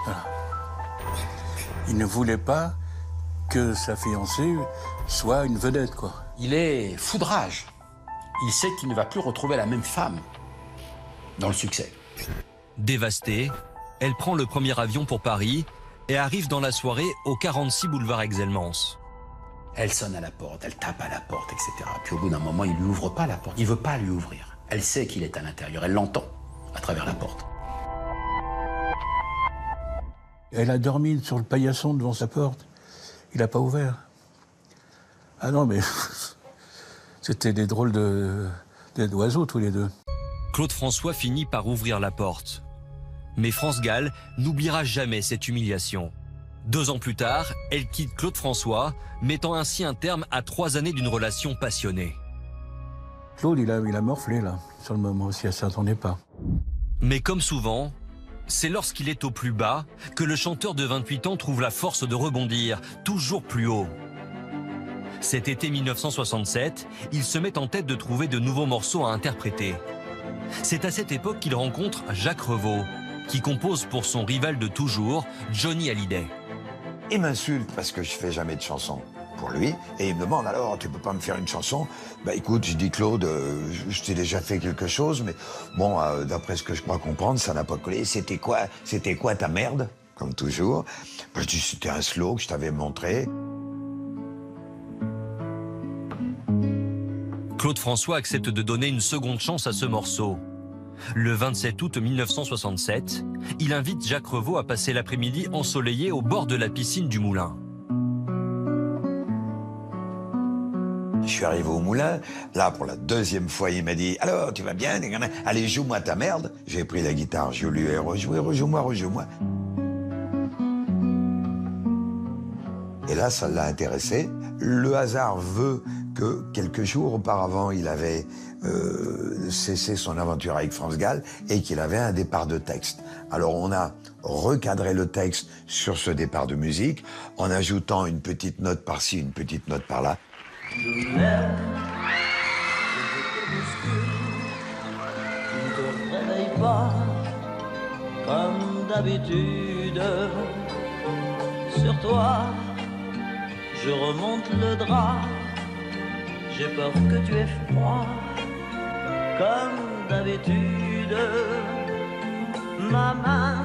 Voilà. Il ne voulait pas que sa fiancée soit une vedette, quoi. Il est foudrage. Il sait qu'il ne va plus retrouver la même femme dans le succès. Dévastée, elle prend le premier avion pour Paris et arrive dans la soirée au 46 boulevard Exelmans. Elle sonne à la porte, elle tape à la porte, etc. Puis au bout d'un moment, il lui ouvre pas la porte. Il veut pas lui ouvrir. Elle sait qu'il est à l'intérieur, elle l'entend à travers la porte. Elle a dormi sur le paillasson devant sa porte. Il n'a pas ouvert. Ah non, mais c'était des drôles d'oiseaux tous les deux. Claude François finit par ouvrir la porte. Mais France Gall n'oubliera jamais cette humiliation. 2 ans plus tard, elle quitte Claude François, mettant ainsi un terme à 3 années d'une relation passionnée. Claude, il a morflé, là, sur le moment, si elle ne s'attendait pas. Mais comme souvent, c'est lorsqu'il est au plus bas que le chanteur de 28 ans trouve la force de rebondir, toujours plus haut. Cet été 1967, il se met en tête de trouver de nouveaux morceaux à interpréter. C'est à cette époque qu'il rencontre Jacques Revaux, qui compose pour son rival de toujours, Johnny Hallyday. Il m'insulte parce que je fais jamais de chansons pour lui, et il me demande alors, tu peux pas me faire une chanson? Bah écoute, je dis Claude, je t'ai déjà fait quelque chose, mais bon, d'après ce que je crois comprendre, ça n'a pas collé. C'était quoi ta merde? Comme toujours. Bah, je dis c'était un slow que je t'avais montré. Claude François accepte de donner une seconde chance à ce morceau. Le 27 août 1967, il invite Jacques Revaux à passer l'après-midi ensoleillé au bord de la piscine du Moulin. Je suis arrivé au Moulin, là pour la 2e fois il m'a dit « Alors, tu vas bien? Allez, joue-moi ta merde !» J'ai pris la guitare, je lui ai rejoué, rejoue-moi. Et là, ça l'a intéressé. Le hasard veut que quelques jours auparavant, il avait cessé son aventure avec France Gall et qu'il avait un départ de texte. Alors on a recadré le texte sur ce départ de musique en ajoutant une petite note par-ci, une petite note par-là. Je m'aime, tu ne te réveilles pas comme d'habitude. Sur toi, je remonte le drap. J'ai peur que tu aies froid comme d'habitude. Ma main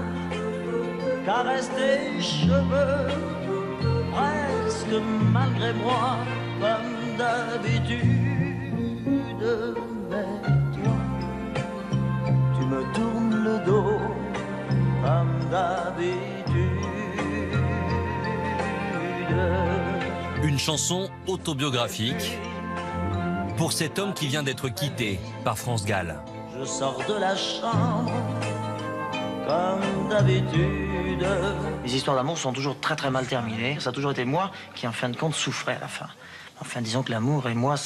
caresse tes cheveux presque malgré moi comme d'habitude. Mais toi, tu me tournes le dos comme d'habitude. Une chanson autobiographique pour cet homme qui vient d'être quitté par France Gall. Je sors de la chambre comme d'habitude. Les histoires d'amour sont toujours très très mal terminées. Ça a toujours été moi qui, en fin de compte, souffrais à la fin. Enfin, disons que l'amour et moi,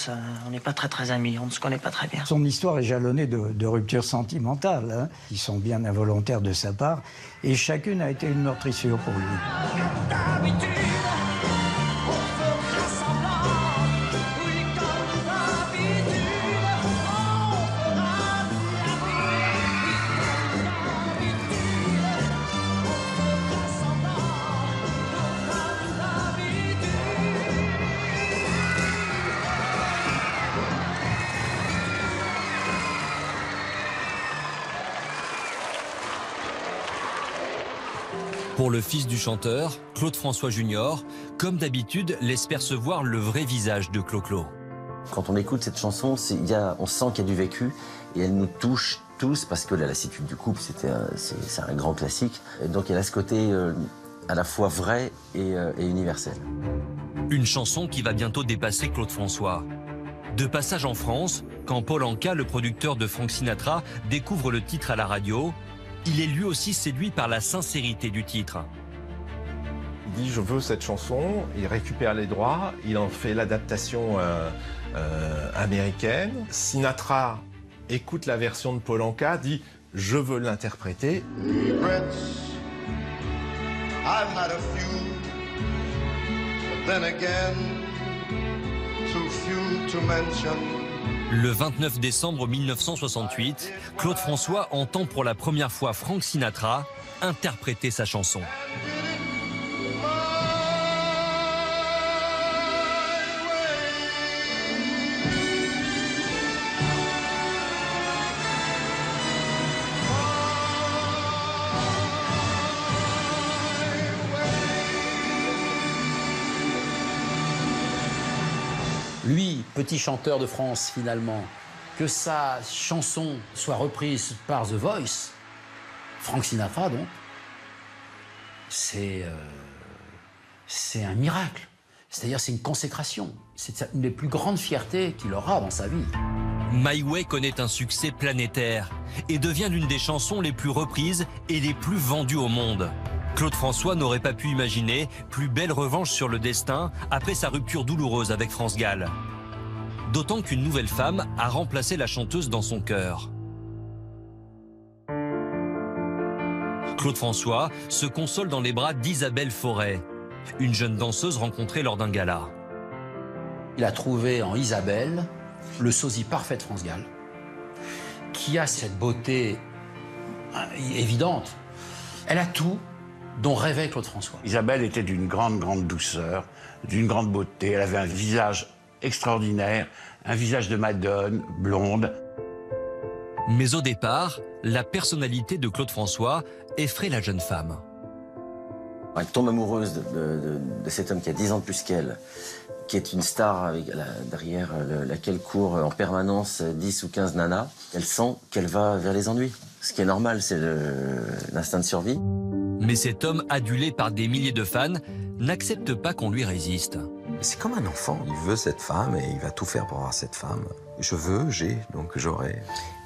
on n'est pas très amis, on ne se connaît pas très bien. Son histoire est jalonnée de ruptures sentimentales, hein, qui sont bien involontaires de sa part, et chacune a été une meurtrissure pour lui. Pour le fils du chanteur, Claude François Junior, comme d'habitude, laisse percevoir le vrai visage de Clo-Clo. Quand on écoute cette chanson, on sent qu'il y a du vécu et elle nous touche tous parce que la lassitude du couple, c'est un grand classique. Et donc elle a ce côté à la fois vrai et universel. Une chanson qui va bientôt dépasser Claude François. De passage en France, quand Paul Anka, le producteur de Frank Sinatra, découvre le titre à la radio, il est lui aussi séduit par la sincérité du titre. Il dit « je veux cette chanson », il récupère les droits, il en fait l'adaptation américaine. Sinatra écoute la version de Paul Anka, dit « je veux l'interpréter ». I've had a few, but then again, too few to mention. Le 29 décembre 1968, Claude François entend pour la première fois Frank Sinatra interpréter sa chanson. Lui, petit chanteur de France finalement, que sa chanson soit reprise par The Voice, Frank Sinatra donc, c'est un miracle. C'est-à-dire c'est une consécration. C'est une des plus grandes fiertés qu'il aura dans sa vie. My Way connaît un succès planétaire et devient l'une des chansons les plus reprises et les plus vendues au monde. Claude François n'aurait pas pu imaginer plus belle revanche sur le destin après sa rupture douloureuse avec France Gall. D'autant qu'une nouvelle femme a remplacé la chanteuse dans son cœur. Claude François se console dans les bras d'Isabelle Forêt, une jeune danseuse rencontrée lors d'un gala. Il a trouvé en Isabelle le sosie parfait de France Gall, qui a cette beauté évidente. Elle a tout dont rêvait Claude François. Isabelle était d'une grande douceur, d'une grande beauté. Elle avait un visage extraordinaire, un visage de madone, blonde. Mais au départ, la personnalité de Claude François effraie la jeune femme. Elle tombe amoureuse de cet homme qui a 10 ans de plus qu'elle, qui est une star derrière laquelle courent en permanence 10 ou 15 nanas. Elle sent qu'elle va vers les ennuis. Ce qui est normal, c'est l'instinct de survie. Mais cet homme adulé par des milliers de fans n'accepte pas qu'on lui résiste. C'est comme un enfant, il veut cette femme et il va tout faire pour avoir cette femme. Je veux, j'ai, donc j'aurai.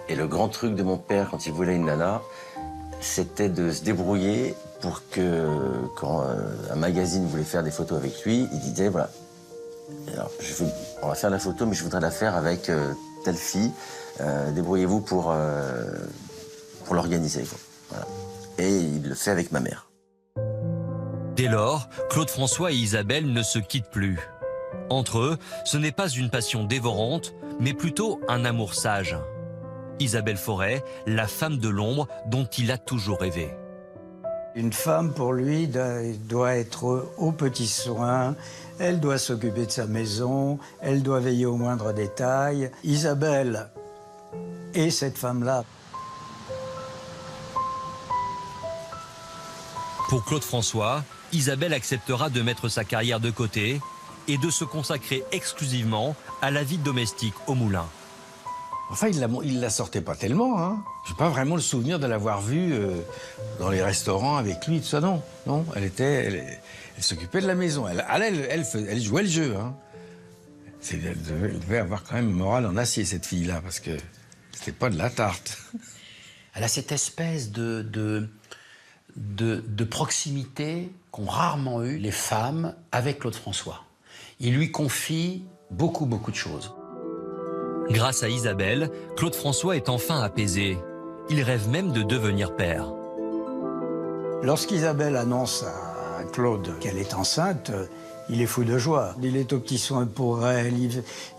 Et le grand truc de mon père, quand il voulait une nana, c'était de se débrouiller pour que, quand un magazine voulait faire des photos avec lui, il disait, voilà, alors, on va faire la photo, mais je voudrais la faire avec telle fille. Débrouillez-vous pour l'organiser. Voilà. Et il le fait avec ma mère. Dès lors, Claude François et Isabelle ne se quittent plus. Entre eux, ce n'est pas une passion dévorante, mais plutôt un amour sage. Isabelle Forêt, la femme de l'ombre dont il a toujours rêvé. Une femme, pour lui, doit être aux petits soins, elle doit s'occuper de sa maison, elle doit veiller aux moindres détails. Isabelle est cette femme-là. Pour Claude François, Isabelle acceptera de mettre sa carrière de côté et de se consacrer exclusivement à la vie domestique au moulin. Enfin, il la sortait pas tellement, hein. J'ai pas vraiment le souvenir de l'avoir vue dans les restaurants avec lui, tout ça, non. Non, elle s'occupait de la maison. Elle jouait le jeu, hein. Elle devait avoir quand même une morale en acier, cette fille-là, parce que c'était pas de la tarte. Elle a cette espèce de proximité qu'ont rarement eu les femmes avec Claude François. Il lui confie beaucoup de choses. Grâce à Isabelle, Claude François est enfin apaisé. Il rêve même de devenir père. Lorsqu'Isabelle annonce à Claude qu'elle est enceinte, il est fou de joie. Il est aux petits soins pour elle,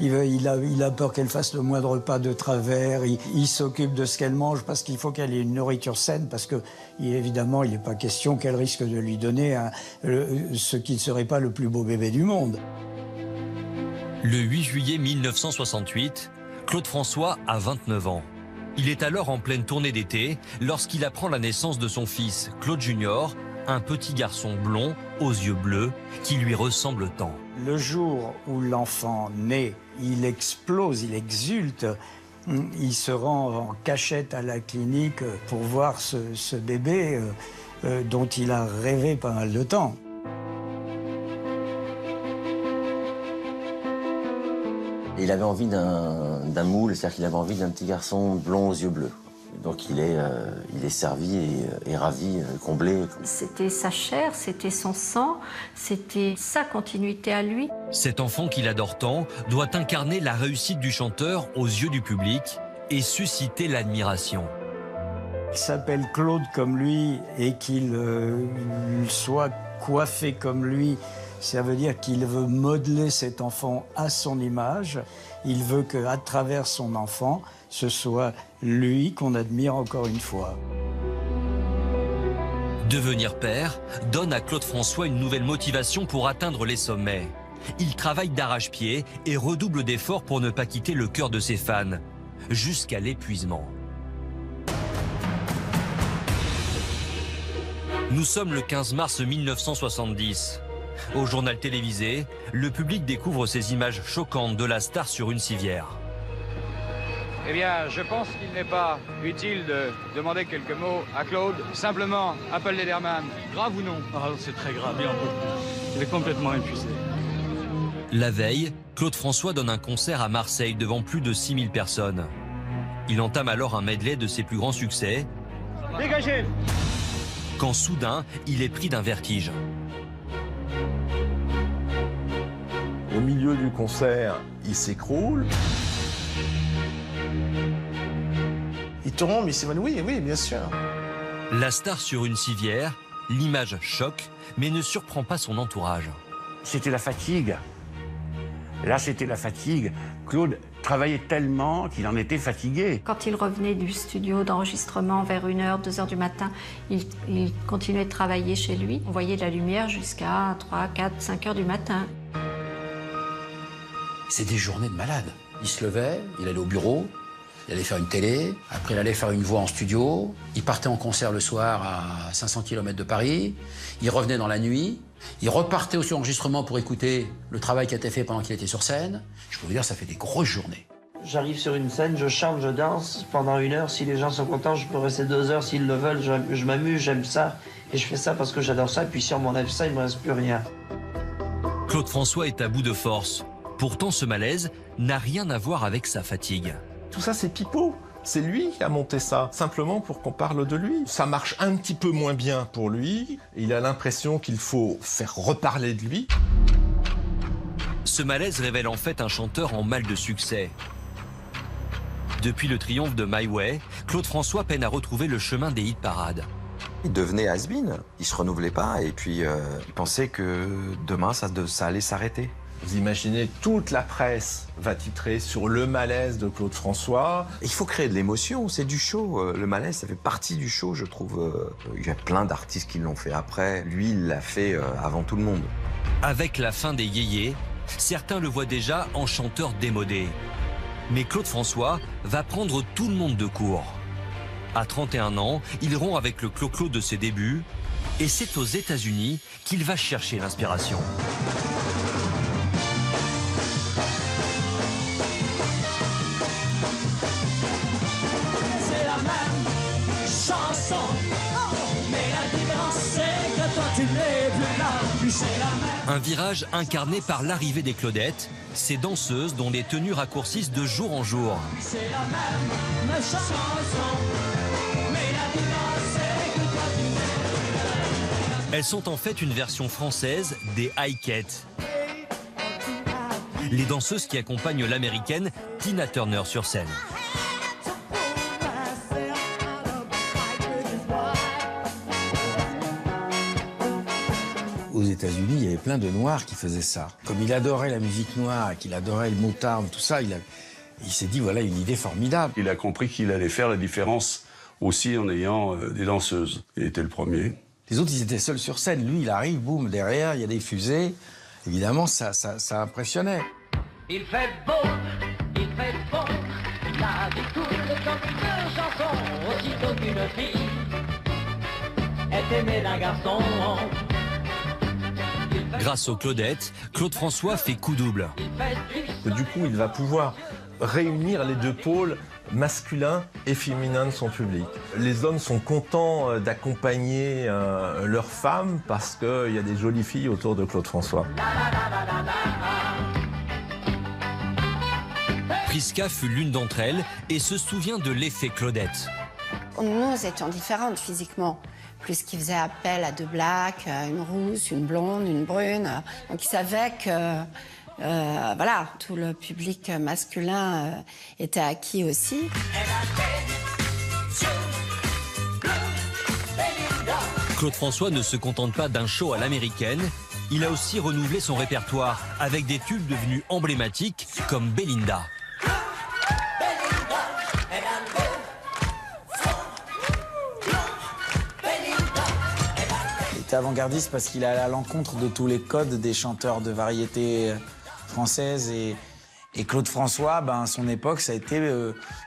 il a peur qu'elle fasse le moindre pas de travers, il s'occupe de ce qu'elle mange parce qu'il faut qu'elle ait une nourriture saine, parce que évidemment il n'est pas question qu'elle risque de lui donner ce qui ne serait pas le plus beau bébé du monde. Le 8 juillet 1968, Claude François a 29 ans. Il est alors en pleine tournée d'été lorsqu'il apprend la naissance de son fils, Claude Junior, un petit garçon blond aux yeux bleus qui lui ressemble tant. Le jour où l'enfant naît, il explose, il exulte. Il se rend en cachette à la clinique pour voir ce bébé dont il a rêvé pas mal de temps. Il avait envie d'un moule, c'est-à-dire qu'il avait envie d'un petit garçon blond aux yeux bleus. Donc il est servi et ravi, comblé. C'était sa chair, c'était son sang, c'était sa continuité à lui. Cet enfant qu'il adore tant doit incarner la réussite du chanteur aux yeux du public et susciter l'admiration. Qu'il s'appelle Claude comme lui et qu'il soit coiffé comme lui, ça veut dire qu'il veut modeler cet enfant à son image. Il veut qu'à travers son enfant, ce soit lui qu'on admire encore une fois. Devenir père donne à Claude François une nouvelle motivation pour atteindre les sommets. Il travaille d'arrache-pied et redouble d'efforts pour ne pas quitter le cœur de ses fans, jusqu'à l'épuisement. Nous sommes le 15 mars 1970. Au journal télévisé, le public découvre ces images choquantes de la star sur une civière. Eh bien, je pense qu'il n'est pas utile de demander quelques mots à Claude. Simplement, Apple Lederman, grave ou non? C'est très grave, il est complètement épuisé. La veille, Claude François donne un concert à Marseille devant plus de 6000 personnes. Il entame alors un medley de ses plus grands succès. Dégagez! Quand soudain, il est pris d'un vertige. Au milieu du concert, il s'écroule. Il tombe, il s'évanouit, oui, bien sûr. La star sur une civière, l'image choque, mais ne surprend pas son entourage. C'était la fatigue. Là, c'était la fatigue. Claude travaillait tellement qu'il en était fatigué. Quand il revenait du studio d'enregistrement vers 1h, 2h du matin, il continuait de travailler chez lui. On voyait de la lumière jusqu'à 3, 4, 5h du matin. C'est des journées de malade. Il se levait, il allait au bureau, il allait faire une télé, après il allait faire une voix en studio, il partait en concert le soir à 500 km de Paris, il revenait dans la nuit, il repartait au enregistrement pour écouter le travail qui a été fait pendant qu'il était sur scène. Je peux vous dire, ça fait des grosses journées. J'arrive sur une scène, je chante, je danse pendant 1 heure. Si les gens sont contents, je peux rester 2 heures s'ils le veulent. Je m'amuse, j'aime ça. Et je fais ça parce que j'adore ça. Puis si on m'enlève ça, il ne me reste plus rien. Claude François est à bout de force. Pourtant, ce malaise n'a rien à voir avec sa fatigue. Tout ça, c'est pipeau. C'est lui qui a monté ça, simplement pour qu'on parle de lui. Ça marche un petit peu moins bien pour lui. Il a l'impression qu'il faut faire reparler de lui. Ce malaise révèle en fait un chanteur en mal de succès. Depuis le triomphe de My Way, Claude François peine à retrouver le chemin des hit-parades. Il devenait has-been, il se renouvelait pas et puis il pensait que demain ça allait s'arrêter. Vous imaginez, toute la presse va titrer sur le malaise de Claude François. Il faut créer de l'émotion, c'est du show. Le malaise, ça fait partie du show, je trouve. Il y a plein d'artistes qui l'ont fait après. Lui, il l'a fait avant tout le monde. Avec la fin des yéyés, certains le voient déjà en chanteur démodé. Mais Claude François va prendre tout le monde de court. À 31 ans, il rompt avec le clo-clo de ses débuts. Et c'est aux États-Unis qu'il va chercher l'inspiration. Un virage incarné par l'arrivée des Claudettes, ces danseuses dont les tenues raccourcissent de jour en jour. Elles sont en fait une version française des Hi-Cat, les danseuses qui accompagnent l'américaine Tina Turner sur scène. Aux États-Unis, il y avait plein de Noirs qui faisaient ça. Comme il adorait la musique noire, qu'il adorait le Motown, tout ça, il s'est dit, voilà une idée formidable. Il a compris qu'il allait faire la différence aussi en ayant des danseuses. Il était le premier. Les autres, ils étaient seuls sur scène. Lui, il arrive, boum, derrière, il y a des fusées. Évidemment, ça impressionnait. Il fait beau, la vie coule comme une chanson, aussitôt qu'une fille est aimée d'un garçon. Grâce aux Claudettes, Claude François fait coup double. Il fait du que du coup, il va pouvoir réunir les deux pôles masculin et féminin de son public. Les hommes sont contents d'accompagner leurs femmes parce qu'il y a des jolies filles autour de Claude François. Prisca fut l'une d'entre elles et se souvient de l'effet Claudette. Nous étions différentes physiquement, puisqu'il faisait appel à deux blacks, une rousse, une blonde, une brune. Donc il savait que voilà, tout le public masculin était acquis aussi. Claude François ne se contente pas d'un show à l'américaine, il a aussi renouvelé son répertoire avec des tubes devenus emblématiques comme Belinda. Il était avant-gardiste parce qu'il allait à l'encontre de tous les codes des chanteurs de variété française et Claude François, à son époque, ça a été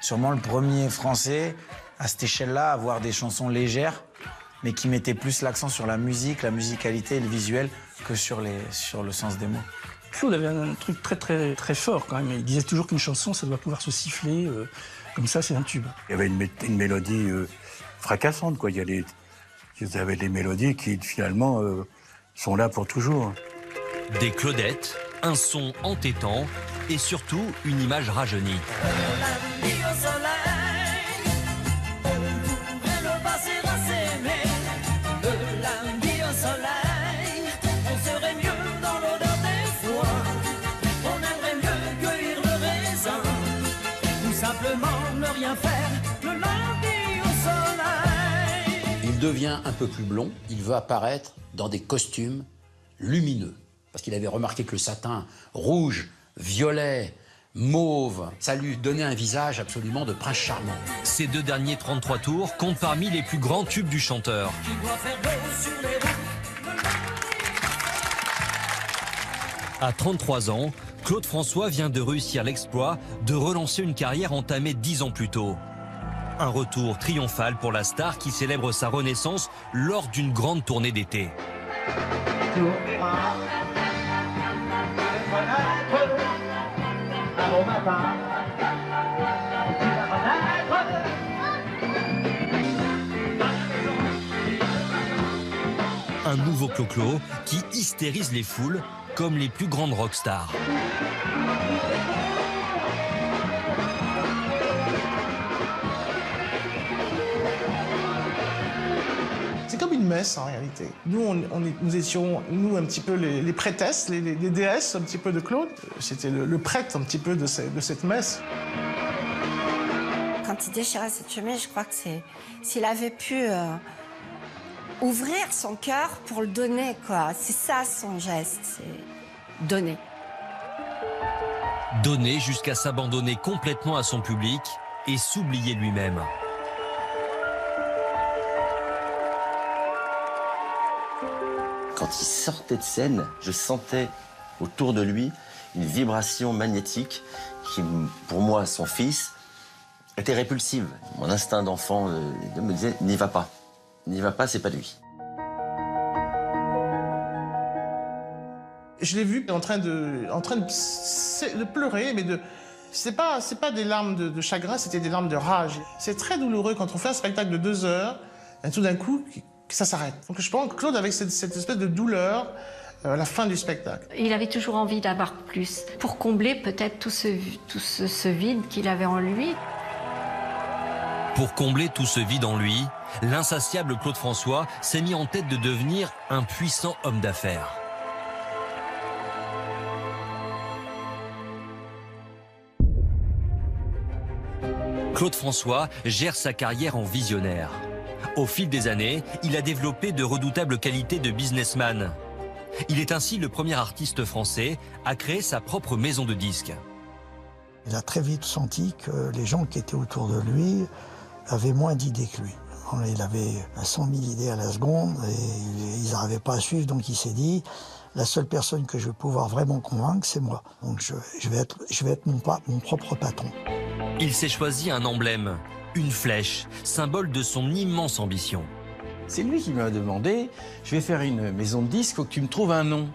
sûrement le premier Français à cette échelle-là à avoir des chansons légères, mais qui mettaient plus l'accent sur la musique, la musicalité et le visuel que sur le sens des mots. Claude avait un truc très très très fort quand même. Il disait toujours qu'une chanson, ça doit pouvoir se siffler, comme ça c'est un tube. Il y avait une mélodie fracassante, quoi. Il y avait des mélodies qui finalement sont là pour toujours. Des Claudettes, un son entêtant et surtout une image rajeunie. Il devient un peu plus blond, il veut apparaître dans des costumes lumineux. Parce qu'il avait remarqué que le satin rouge, violet, mauve, ça lui donnait un visage absolument de prince charmant. Ces deux derniers 33 tours comptent parmi les plus grands tubes du chanteur. À 33 ans, Claude François vient de réussir l'exploit de relancer une carrière entamée 10 ans plus tôt. Un retour triomphal pour la star qui célèbre sa renaissance lors d'une grande tournée d'été. Un nouveau Clo-Clo qui hystérise les foules comme les plus grandes rockstars. C'est comme une messe en réalité. Nous, nous étions, nous, un petit peu les prêtesses, les déesses un petit peu de Claude. C'était le prêtre un petit peu de cette messe. Quand il déchirait cette chemise, je crois que s'il avait pu ouvrir son cœur pour le donner, quoi. C'est ça son geste, c'est donner. Donner jusqu'à s'abandonner complètement à son public et s'oublier lui-même. Quand il sortait de scène, je sentais autour de lui une vibration magnétique qui, pour moi, son fils, était répulsive. Mon instinct d'enfant me disait « n'y va pas, c'est pas lui ». Je l'ai vu en train de pleurer, mais c'est pas des larmes de chagrin, c'était des larmes de rage. C'est très douloureux quand on fait un spectacle de 2 heures, et tout d'un coup, ça s'arrête. Donc je pense que Claude avait cette espèce de douleur à la fin du spectacle. Il avait toujours envie d'avoir plus, pour combler peut-être tout ce vide qu'il avait en lui. Pour combler tout ce vide en lui, l'insatiable Claude François s'est mis en tête de devenir un puissant homme d'affaires. Claude François gère sa carrière en visionnaire. Au fil des années, il a développé de redoutables qualités de businessman. Il est ainsi le premier artiste français à créer sa propre maison de disques. Il a très vite senti que les gens qui étaient autour de lui avaient moins d'idées que lui. Il avait 100 000 idées à la seconde et ils n'arrivaient pas à suivre, donc il s'est dit la seule personne que je vais pouvoir vraiment convaincre, c'est moi. Donc je vais être mon propre patron. Il s'est choisi un emblème, une flèche, symbole de son immense ambition. C'est lui qui m'a demandé, je vais faire une maison de disques, faut que tu me trouves un nom.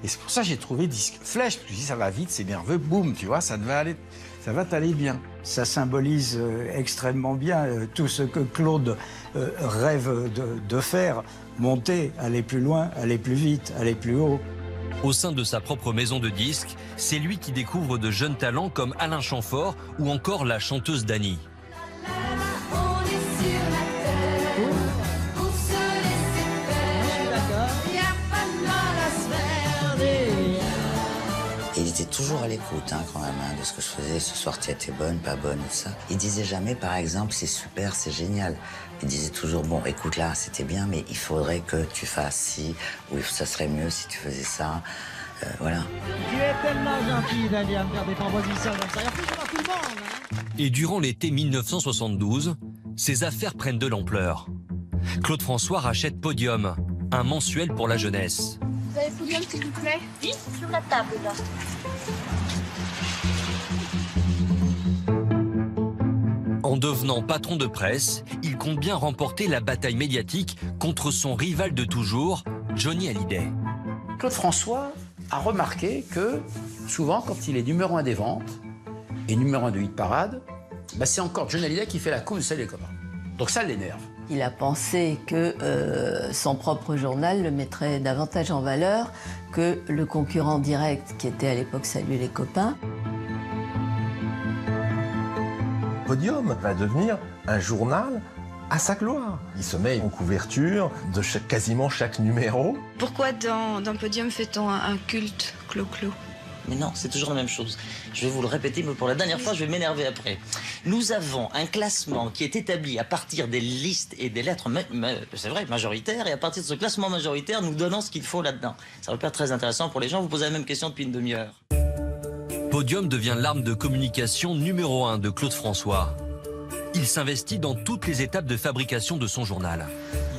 Et c'est pour ça que j'ai trouvé disque flèche. Parce que je dis, ça va vite, c'est nerveux, boum, tu vois, ça va t'aller bien. Ça symbolise extrêmement bien tout ce que Claude rêve de faire. Monter, aller plus loin, aller plus vite, aller plus haut. Au sein de sa propre maison de disques, c'est lui qui découvre de jeunes talents comme Alain Chamfort ou encore la chanteuse Dany. Et il était toujours à l'écoute quand même de ce que je faisais. Ce soir, tu étais bonne, pas bonne, tout ça. Il disait jamais, par exemple, c'est super, c'est génial. Il disait toujours, bon, écoute là, c'était bien, mais il faudrait que tu fasses ci, ou ça serait mieux si tu faisais ça. Voilà. Tu es tellement gentil d'aller à me faire des propositions comme ça. Et en plus, tout le monde. Et durant l'été 1972, ses affaires prennent de l'ampleur. Claude François rachète Podium, un mensuel pour la jeunesse. Vous avez Podium, s'il vous plaît? Oui, sur la table, là. En devenant patron de presse, il compte bien remporter la bataille médiatique contre son rival de toujours, Johnny Hallyday. Claude François a remarqué que souvent, quand il est numéro 1 des ventes et numéro 1 de hit parade, c'est encore Johnny Hallyday qui fait la coupe de celle des copains. Donc ça l'énerve. Il a pensé que son propre journal le mettrait davantage en valeur que le concurrent direct qui était à l'époque Salut les copains. Podium va devenir un journal à sa gloire. Il se met en couverture de quasiment chaque numéro. Pourquoi dans Podium fait-on un culte Clo-Clo? Mais non, c'est toujours la même chose. Je vais vous le répéter, mais pour la dernière fois, je vais m'énerver après. Nous avons un classement qui est établi à partir des listes et des lettres, c'est vrai, majoritaires, et à partir de ce classement majoritaire, nous donnons ce qu'il faut là-dedans. Ça va pas être très intéressant pour les gens, vous posez la même question depuis une demi-heure. Podium devient l'arme de communication numéro 1 de Claude François. Il s'investit dans toutes les étapes de fabrication de son journal.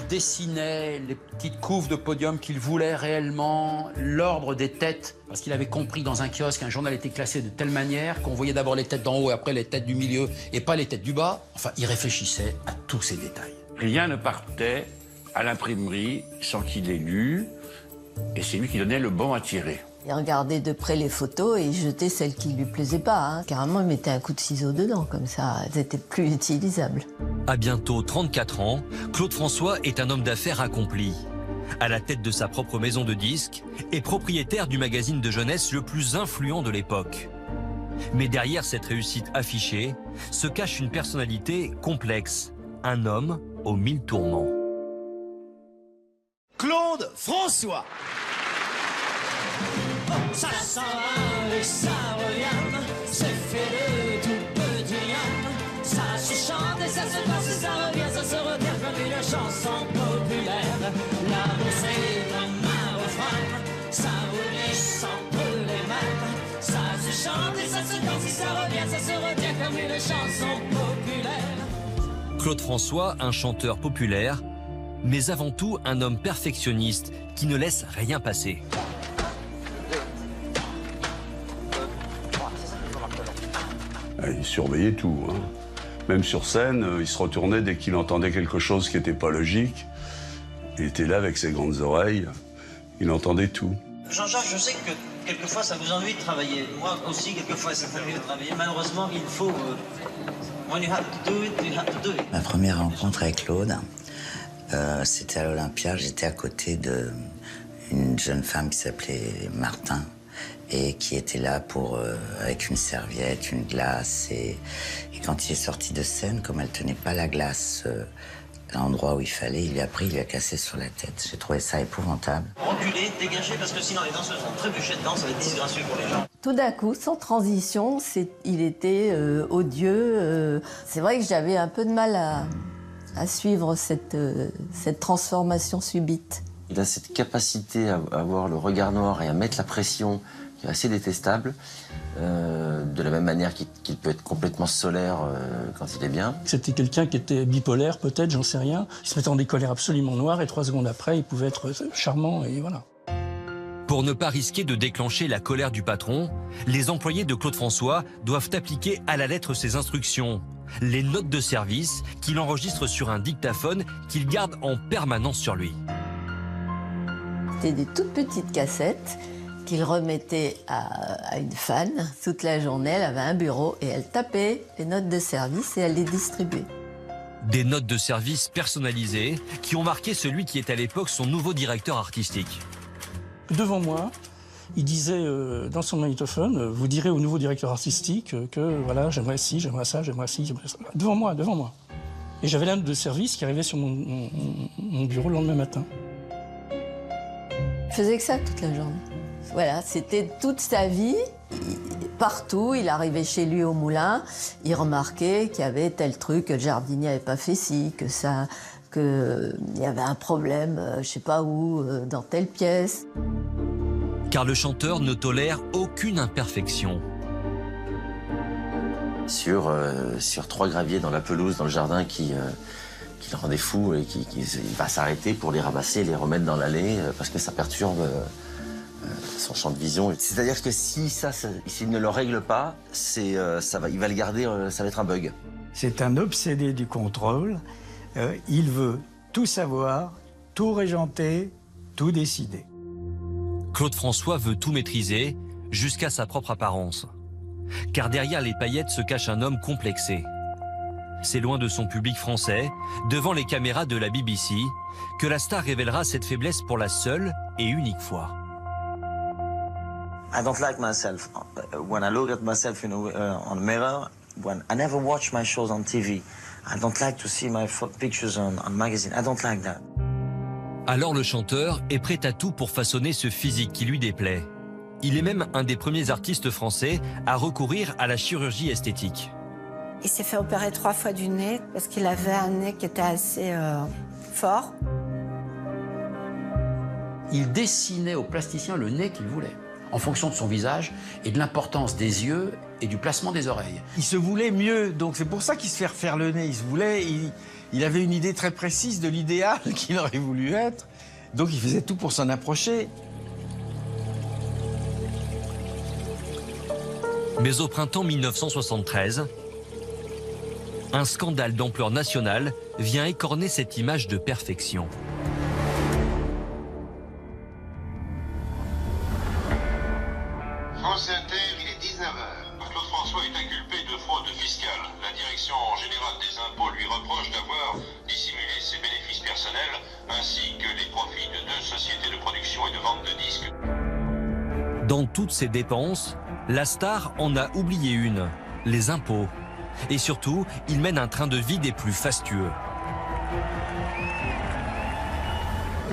Il dessinait les petites couves de Podium qu'il voulait réellement, l'ordre des têtes, parce qu'il avait compris dans un kiosque qu'un journal était classé de telle manière qu'on voyait d'abord les têtes d'en haut et après les têtes du milieu et pas les têtes du bas. Enfin, il réfléchissait à tous ces détails. Rien ne partait à l'imprimerie sans qu'il ait lu, et c'est lui qui donnait le bon à tirer. Il regardait de près les photos et il jetait celles qui lui plaisaient pas. Carrément, il mettait un coup de ciseau dedans, comme ça, elles étaient plus utilisables. À bientôt 34 ans, Claude François est un homme d'affaires accompli. À la tête de sa propre maison de disques et propriétaire du magazine de jeunesse le plus influent de l'époque. Mais derrière cette réussite affichée, se cache une personnalité complexe, un homme aux 1000 tourments. Claude François. Ça s'en va et ça revient, c'est fait de tout petit rien. Ça se chante et ça se passe et ça revient, ça se retient comme une chanson populaire. L'amour c'est comme un refrain, ça glisse entre les mains. Ça se chante et ça se danse et ça revient, ça se retient comme une chanson populaire. Claude François, un chanteur populaire, mais avant tout un homme perfectionniste qui ne laisse rien passer. Il surveillait tout. Même sur scène, il se retournait dès qu'il entendait quelque chose qui n'était pas logique. Il était là avec ses grandes oreilles. Il entendait tout. Jean-Jacques, je sais que quelquefois ça vous ennuie de travailler. Moi aussi, quelquefois ça m'ennuie de travailler. Malheureusement, il faut... When you have to do it, you have to do it. Ma première rencontre avec Claude, c'était à l'Olympia. J'étais à côté d'une jeune femme qui s'appelait Martin et qui était là avec une serviette, une glace. Et quand il est sorti de scène, comme elle tenait pas la glace à l'endroit où il fallait, il lui a cassé sur la tête. J'ai trouvé ça épouvantable. Reculez, dégagez, parce que sinon les danseuses vont trébucher dedans, ça va être disgracieux pour les gens. Tout d'un coup, sans transition, il était odieux. C'est vrai que j'avais un peu de mal à suivre cette transformation subite. Il a cette capacité à avoir le regard noir et à mettre la pression qui est assez détestable, de la même manière qu'il peut être complètement solaire quand il est bien. C'était quelqu'un qui était bipolaire peut-être, j'en sais rien. Il se mettait en des colères absolument noires et 3 secondes après, il pouvait être charmant et voilà. Pour ne pas risquer de déclencher la colère du patron, les employés de Claude François doivent appliquer à la lettre ses instructions, les notes de service qu'il enregistre sur un dictaphone qu'il garde en permanence sur lui. C'était des toutes petites cassettes qu'il remettait à une fan. Toute la journée, elle avait un bureau et elle tapait les notes de service et elle les distribuait. Des notes de service personnalisées qui ont marqué celui qui est à l'époque son nouveau directeur artistique. Devant moi, il disait dans son magnétophone, vous direz au nouveau directeur artistique que voilà, j'aimerais ci, j'aimerais ça, j'aimerais ci, j'aimerais ça. Devant moi. Et j'avais la note de service qui arrivait sur mon bureau le lendemain matin. Il faisait que ça toute la journée. Voilà, c'était toute sa vie. Partout, il arrivait chez lui au moulin, il remarquait qu'il y avait tel truc, que le jardinier n'avait pas fait ci, qu'il y avait un problème, je sais pas où, dans telle pièce. Car le chanteur ne tolère aucune imperfection. Sur 3 graviers dans la pelouse, dans le jardin, qui le rendait fou et il va s'arrêter pour les ramasser et les remettre dans l'allée parce que ça perturbe son champ de vision. C'est-à-dire que s'il ne le règle pas, il va le garder, ça va être un bug. C'est un obsédé du contrôle. Il veut tout savoir, tout régenter, tout décider. Claude François veut tout maîtriser, jusqu'à sa propre apparence. Car derrière les paillettes se cache un homme complexé. C'est loin de son public français, devant les caméras de la BBC, que la star révélera cette faiblesse pour la seule et unique fois. I don't like myself. When I look at myself on the mirror, when I never watch my shows on TV, I don't like to see my pictures on magazine. I don't like that. Alors le chanteur est prêt à tout pour façonner ce physique qui lui déplaît. Il est même un des premiers artistes français à recourir à la chirurgie esthétique. Il s'est fait opérer 3 fois du nez parce qu'il avait un nez qui était assez fort. Il dessinait au plasticien le nez qu'il voulait, en fonction de son visage et de l'importance des yeux et du placement des oreilles. Il se voulait mieux, donc c'est pour ça qu'il se fait refaire le nez. Il avait une idée très précise de l'idéal qu'il aurait voulu être, donc il faisait tout pour s'en approcher. Mais au printemps 1973, un scandale d'ampleur nationale vient écorner cette image de perfection. France Inter, il est 19h. Claude François est inculpé de fraude fiscale. La direction générale des impôts lui reproche d'avoir dissimulé ses bénéfices personnels ainsi que les profits de 2 sociétés de production et de vente de disques. Dans toutes ces dépenses, la star en a oublié une, les impôts. Et surtout, il mène un train de vie des plus fastueux.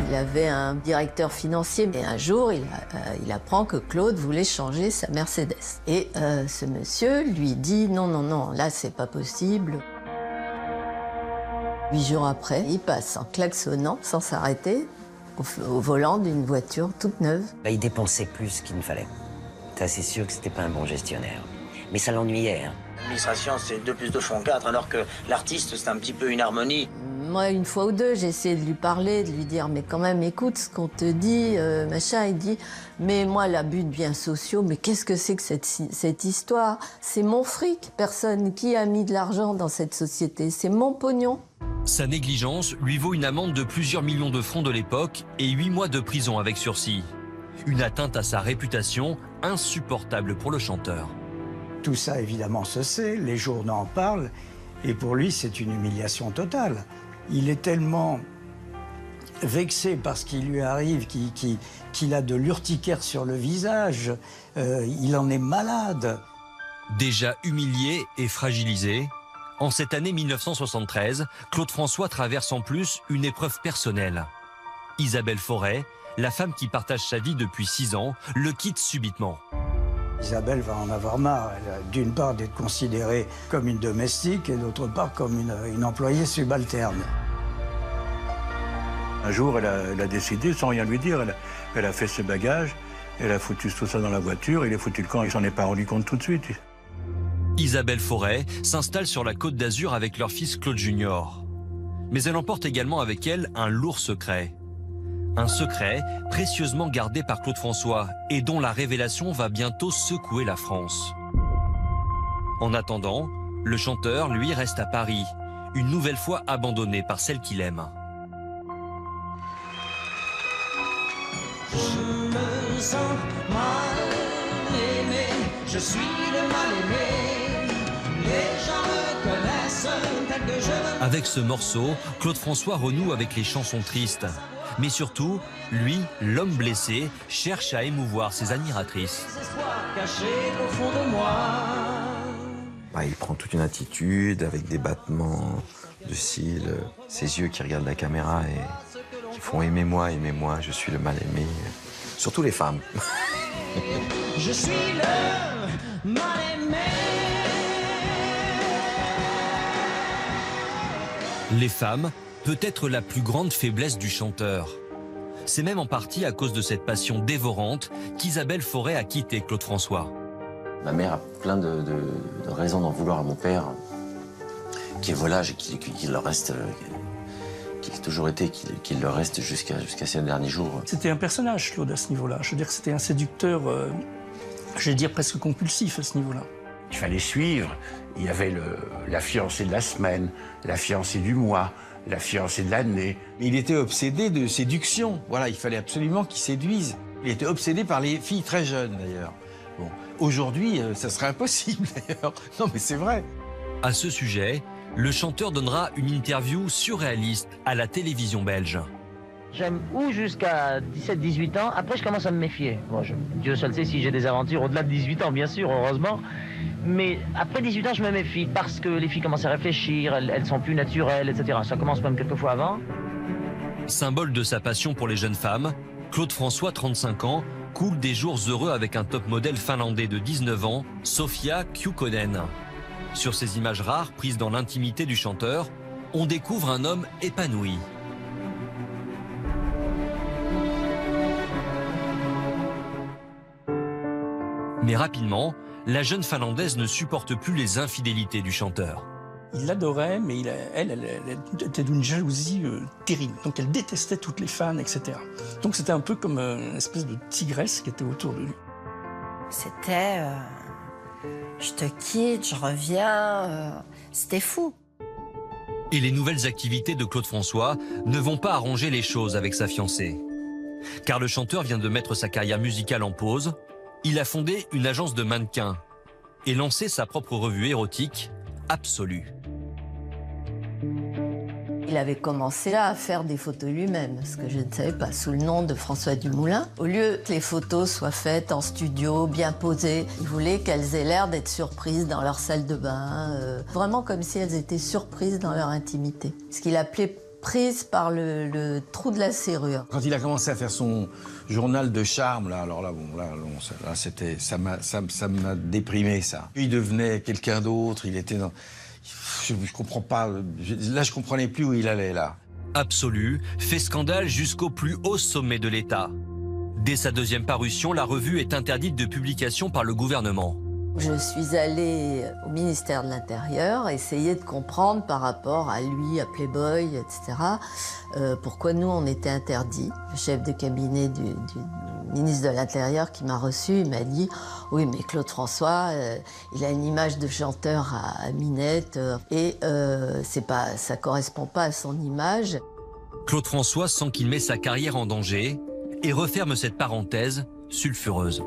Il avait un directeur financier, et un jour, il apprend que Claude voulait changer sa Mercedes. Et ce monsieur lui dit « Non, non, non, là, c'est pas possible ». 8 jours après, il passe en klaxonnant, sans s'arrêter, au volant d'une voiture toute neuve. Il dépensait plus qu'il ne fallait. C'est assez sûr que c'était pas un bon gestionnaire. Mais ça l'ennuyait. L'administration, c'est 2 + 2 font 4, alors que l'artiste, c'est un petit peu une harmonie. Moi, une fois ou deux, j'ai essayé de lui parler, de lui dire « Mais quand même, écoute ce qu'on te dit, machin ». Il dit « Mais moi, l'abus de biens sociaux, mais qu'est-ce que c'est que cette histoire? C'est mon fric. Personne qui a mis de l'argent dans cette société, c'est mon pognon. » Sa négligence lui vaut une amende de plusieurs millions de francs de l'époque et 8 mois de prison avec sursis. Une atteinte à sa réputation insupportable pour le chanteur. Tout ça, évidemment, se sait, les journaux en parlent, et pour lui, c'est une humiliation totale. Il est tellement vexé par ce qui lui arrive qu'il a de l'urticaire sur le visage, il en est malade. Déjà humilié et fragilisé, en cette année 1973, Claude François traverse en plus une épreuve personnelle. Isabelle Forêt, la femme qui partage sa vie depuis 6 ans, le quitte subitement. Isabelle va en avoir marre, d'une part d'être considérée comme une domestique et d'autre part comme une employée subalterne. Un jour, elle a décidé, sans rien lui dire, elle a fait ses bagages, elle a foutu tout ça dans la voiture, il a foutu le camp, il s'en est pas rendu compte tout de suite. Isabelle Forêt s'installe sur la Côte d'Azur avec leur fils Claude Junior. Mais elle emporte également avec elle un lourd secret. Un secret précieusement gardé par Claude François et dont la révélation va bientôt secouer la France. En attendant, le chanteur, lui, reste à Paris, une nouvelle fois abandonné par celle qu'il aime. Je me sens mal. Je suis le mal-aimé, les gens me connaissent tel que je me... Avec ce morceau, Claude François renoue avec les chansons tristes. Mais surtout, lui, l'homme blessé, cherche à émouvoir ses admiratrices. Cachés au fond de moi. Il prend toute une attitude avec des battements de cils, ses yeux qui regardent la caméra et qui font « Aimez-moi, aimez-moi, je suis le mal-aimé ». Surtout les femmes. Je suis le mal-aimé. Les femmes, peut-être la plus grande faiblesse du chanteur. C'est même en partie à cause de cette passion dévorante qu'Isabelle Fauré a quitté Claude François. Ma mère a plein de raisons d'en vouloir à mon père, qui est volage et qu'il le reste, qui a toujours été, qu'il le reste jusqu'à ses derniers jours. C'était un personnage, Claude, à ce niveau-là. Je veux dire que c'était un séducteur, je vais dire presque compulsif à ce niveau-là. Il fallait suivre. Il y avait la fiancée de la semaine, la fiancée du mois, la fiancée de l'année. Il était obsédé de séduction. Voilà, il fallait absolument qu'il séduise. Il était obsédé par les filles très jeunes, d'ailleurs. Bon, aujourd'hui, ça serait impossible, d'ailleurs. Non, mais c'est vrai. À ce sujet, le chanteur donnera une interview surréaliste à la télévision belge. J'aime ou jusqu'à 17-18 ans, après je commence à me méfier. Bon, Dieu seul sait si j'ai des aventures au-delà de 18 ans, bien sûr, heureusement. Mais après 18 ans, je me méfie parce que les filles commencent à réfléchir, elles sont plus naturelles, etc. Ça commence même quelquefois avant. Symbole de sa passion pour les jeunes femmes, Claude François, 35 ans, coule des jours heureux avec un top modèle finlandais de 19 ans, Sofia Kukkonen. Sur ces images rares prises dans l'intimité du chanteur, on découvre un homme épanoui. Mais rapidement, la jeune Finlandaise ne supporte plus les infidélités du chanteur. Il l'adorait, mais elle était d'une jalousie terrible. Donc elle détestait toutes les fans, etc. Donc c'était un peu comme une espèce de tigresse qui était autour de lui. C'était... je te quitte, je reviens... c'était fou. Et les nouvelles activités de Claude François ne vont pas arranger les choses avec sa fiancée. Car le chanteur vient de mettre sa carrière musicale en pause. Il a fondé une agence de mannequins et lancé sa propre revue érotique, Absolue. Il avait commencé là à faire des photos lui-même, ce que je ne savais pas, sous le nom de François Dumoulin. Au lieu que les photos soient faites en studio, bien posées, il voulait qu'elles aient l'air d'être surprises dans leur salle de bain, vraiment comme si elles étaient surprises dans leur intimité. Ce qu'il appelait prise par le trou de la serrure. Quand il a commencé à faire son journal de charme, là, alors là, c'était, ça m'a déprimé, ça. Il devenait quelqu'un d'autre, il était dans... Je comprends pas, là je comprenais plus où il allait, là. Absolue fait scandale jusqu'au plus haut sommet de l'État. Dès sa deuxième parution, la revue est interdite de publication par le gouvernement. Je suis allée au ministère de l'Intérieur, essayer de comprendre par rapport à lui, à Playboy, etc., pourquoi nous, on était interdits. Le chef de cabinet du ministre de l'Intérieur qui m'a reçu, il m'a dit « Oui, mais Claude François, il a une image de chanteur à minette et ça correspond pas à son image. » Claude François sent qu'il met sa carrière en danger et referme cette parenthèse sulfureuse.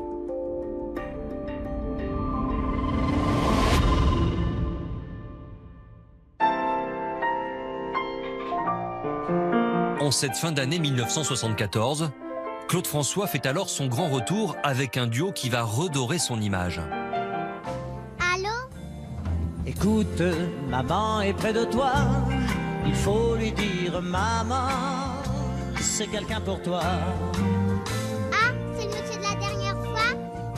En cette fin d'année 1974, Claude François fait alors son grand retour avec un duo qui va redorer son image. Allô? Écoute, maman est près de toi. Il faut lui dire, maman, c'est quelqu'un pour toi. Ah, c'est le monsieur de la dernière fois?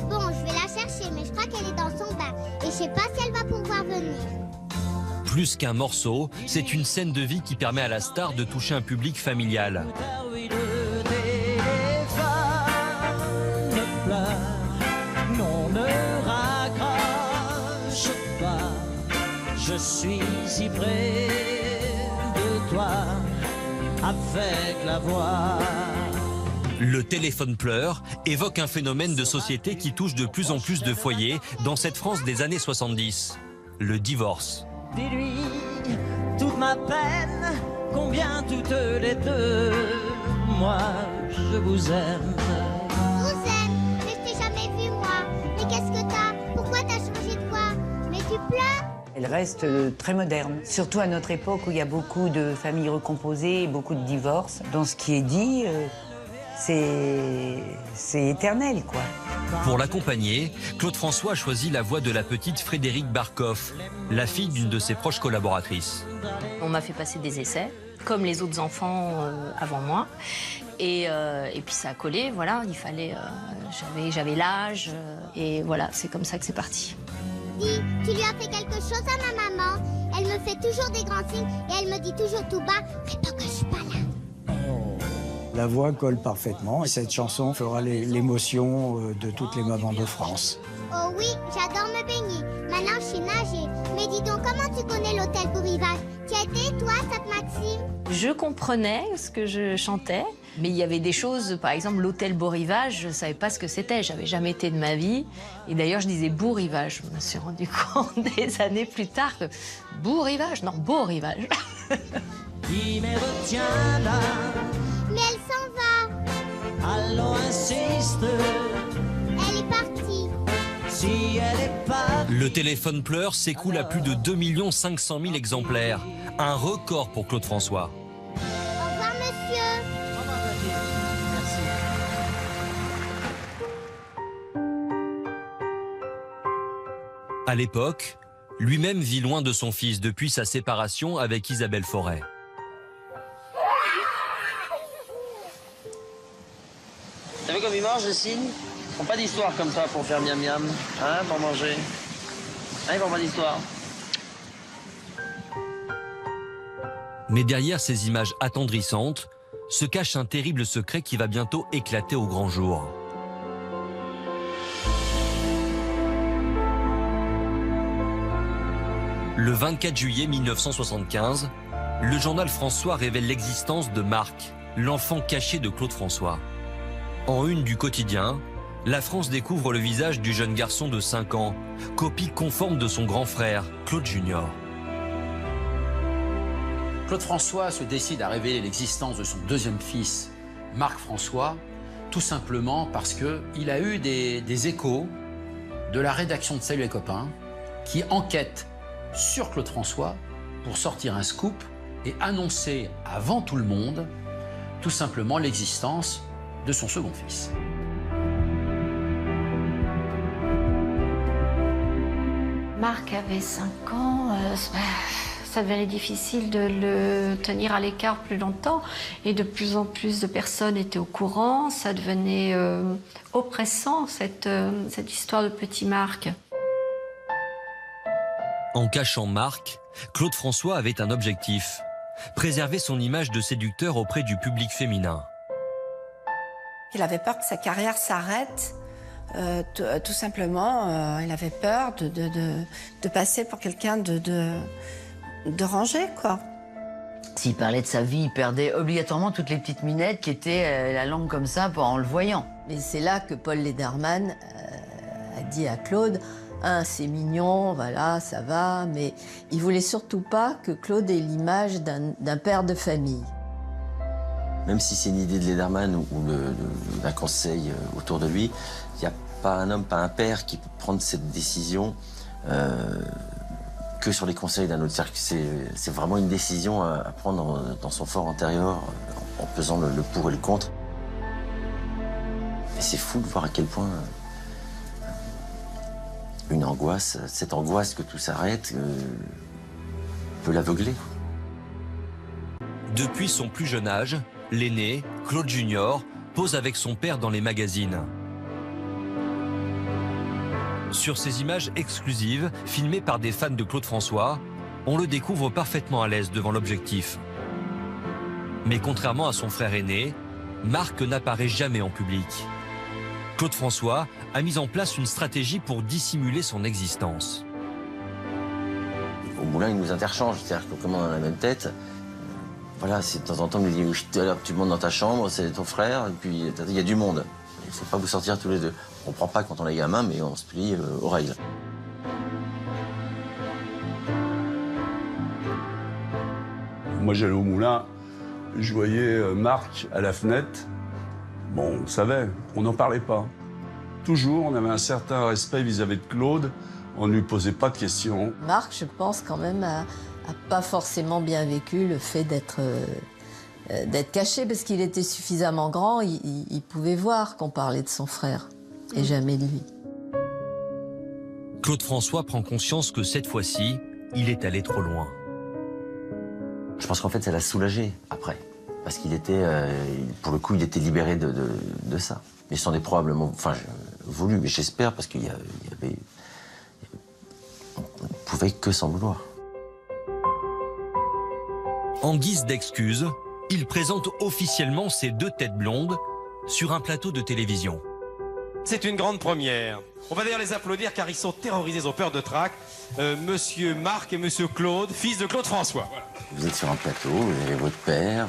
Bon, je vais la chercher, mais je crois qu'elle est dans son bain. Et je sais pas si elle va pouvoir venir. Plus qu'un morceau, c'est une scène de vie qui permet à la star de toucher un public familial. Oui, le téléphone ne pleure, non, ne raccroche pas. Je suis si près de toi, avec la voix. Le téléphone pleure évoque un phénomène de société qui touche de plus en plus de foyers dans cette France des années 70, le divorce. Dis-lui toute ma peine, combien toutes les deux, moi je vous aime. Vous aime, mais je t'ai jamais vu moi. Mais qu'est-ce que t'as? Pourquoi Elle reste très moderne, surtout à notre époque où il y a beaucoup de familles recomposées et beaucoup de divorces. Dans ce qui est dit, c'est éternel, quoi. Pour l'accompagner, Claude François a choisi la voix de la petite Frédérique Barkoff, la fille d'une de ses proches collaboratrices. On m'a fait passer des essais, comme les autres enfants avant moi. Et puis ça a collé, voilà, il fallait... j'avais l'âge, et voilà, c'est comme ça que c'est parti. Dis, tu lui as fait quelque chose à ma maman. Elle me fait toujours des grands signes et elle me dit toujours tout bas, réponds que je suis pas là. La voix colle parfaitement et cette chanson fera l'émotion de toutes les mamans de France. Oh oui, j'adore me baigner. Maintenant, je sais nager. Mais dis donc, comment tu connais l'hôtel Beau Rivage? Tu as été, toi, Sainte-Maxime? Je comprenais ce que je chantais, mais il y avait des choses, par exemple, l'hôtel Beau Rivage, je ne savais pas ce que c'était. J'avais jamais été de ma vie. Et d'ailleurs, je disais Beau Rivage. Je me suis rendu compte des années plus tard que Beau Rivage, non, Beau Rivage. Qui me retiendra? Mais elle s'en va. Allons, insiste. Elle est partie. Si elle est partie. Le téléphone pleure s'écoule à plus de 2 500 000 exemplaires. Un record pour Claude François. Au revoir, monsieur. À l'époque, lui-même vit loin de son fils depuis sa séparation avec Isabelle Forêt. T'as vu comme ils mangent, le cygne? Ils font pas d'histoire comme ça pour faire miam miam, hein, pour manger. Hein, ils font pas d'histoire. Mais derrière ces images attendrissantes se cache un terrible secret qui va bientôt éclater au grand jour. Le 24 juillet 1975, le journal François révèle l'existence de Marc, l'enfant caché de Claude François. En une du quotidien, la France découvre le visage du jeune garçon de 5 ans, copie conforme de son grand frère, Claude Junior. Claude François se décide à révéler l'existence de son deuxième fils, Marc François, tout simplement parce qu'il a eu des échos de la rédaction de Salut les copains qui enquête sur Claude François pour sortir un scoop et annoncer avant tout le monde tout simplement l'existence de son second fils. Marc avait 5 ans, ça devenait difficile de le tenir à l'écart plus longtemps et de plus en plus de personnes étaient au courant, ça devenait oppressant cette histoire de petit Marc. En cachant Marc, Claude François avait un objectif, préserver son image de séducteur auprès du public féminin. Il avait peur que sa carrière s'arrête, tout simplement. Il avait peur de passer pour quelqu'un de rangé, quoi. S'il parlait de sa vie, il perdait obligatoirement toutes les petites minettes qui étaient la langue comme ça en le voyant. Et c'est là que Paul Lederman a dit à Claude, c'est mignon, voilà, ça va, mais il voulait surtout pas que Claude ait l'image d'un père de famille. Même si c'est une idée de Lederman ou d'un conseil autour de lui, il n'y a pas un homme, pas un père qui peut prendre cette décision que sur les conseils d'un autre. C'est vraiment une décision à prendre dans son fort intérieur, en pesant le pour et le contre. Et c'est fou de voir à quel point une angoisse, cette angoisse que tout s'arrête, peut l'aveugler. Depuis son plus jeune âge, l'aîné, Claude Junior, pose avec son père dans les magazines. Sur ces images exclusives, filmées par des fans de Claude François, on le découvre parfaitement à l'aise devant l'objectif. Mais contrairement à son frère aîné, Marc n'apparaît jamais en public. Claude François a mis en place une stratégie pour dissimuler son existence. Au moulin, il nous interchange, c'est-à-dire que comme on a la même tête, voilà, de temps en temps, il me dit alors tu montes dans ta chambre, c'est ton frère, et puis il y a du monde. Il ne faut pas vous sortir tous les deux. On ne comprend pas quand on est gamin, mais on se plie aux règles. Moi, j'allais au moulin, je voyais Marc à la fenêtre. Bon, on savait, on n'en parlait pas. Toujours, on avait un certain respect vis-à-vis de Claude, On ne lui posait pas de questions. Marc, je pense quand même, a pas forcément bien vécu le fait d'être caché, parce qu'il était suffisamment grand, il pouvait voir qu'on parlait de son frère, et jamais de lui. Claude François prend conscience que cette fois-ci, il est allé trop loin. Je pense qu'en fait, ça l'a soulagé après. Parce qu'il était, pour le coup, il était libéré de ça. Mais c'en est probablement, enfin, voulu, mais j'espère, parce qu'il y avait... On ne pouvait que s'en vouloir. En guise d'excuse, il présente officiellement ses 2 têtes blondes sur un plateau de télévision. C'est une grande première. On va d'ailleurs les applaudir car ils sont terrorisés, ils ont peur de trac. Monsieur Marc et monsieur Claude, fils de Claude François. Voilà. Vous êtes sur un plateau, vous avez votre père,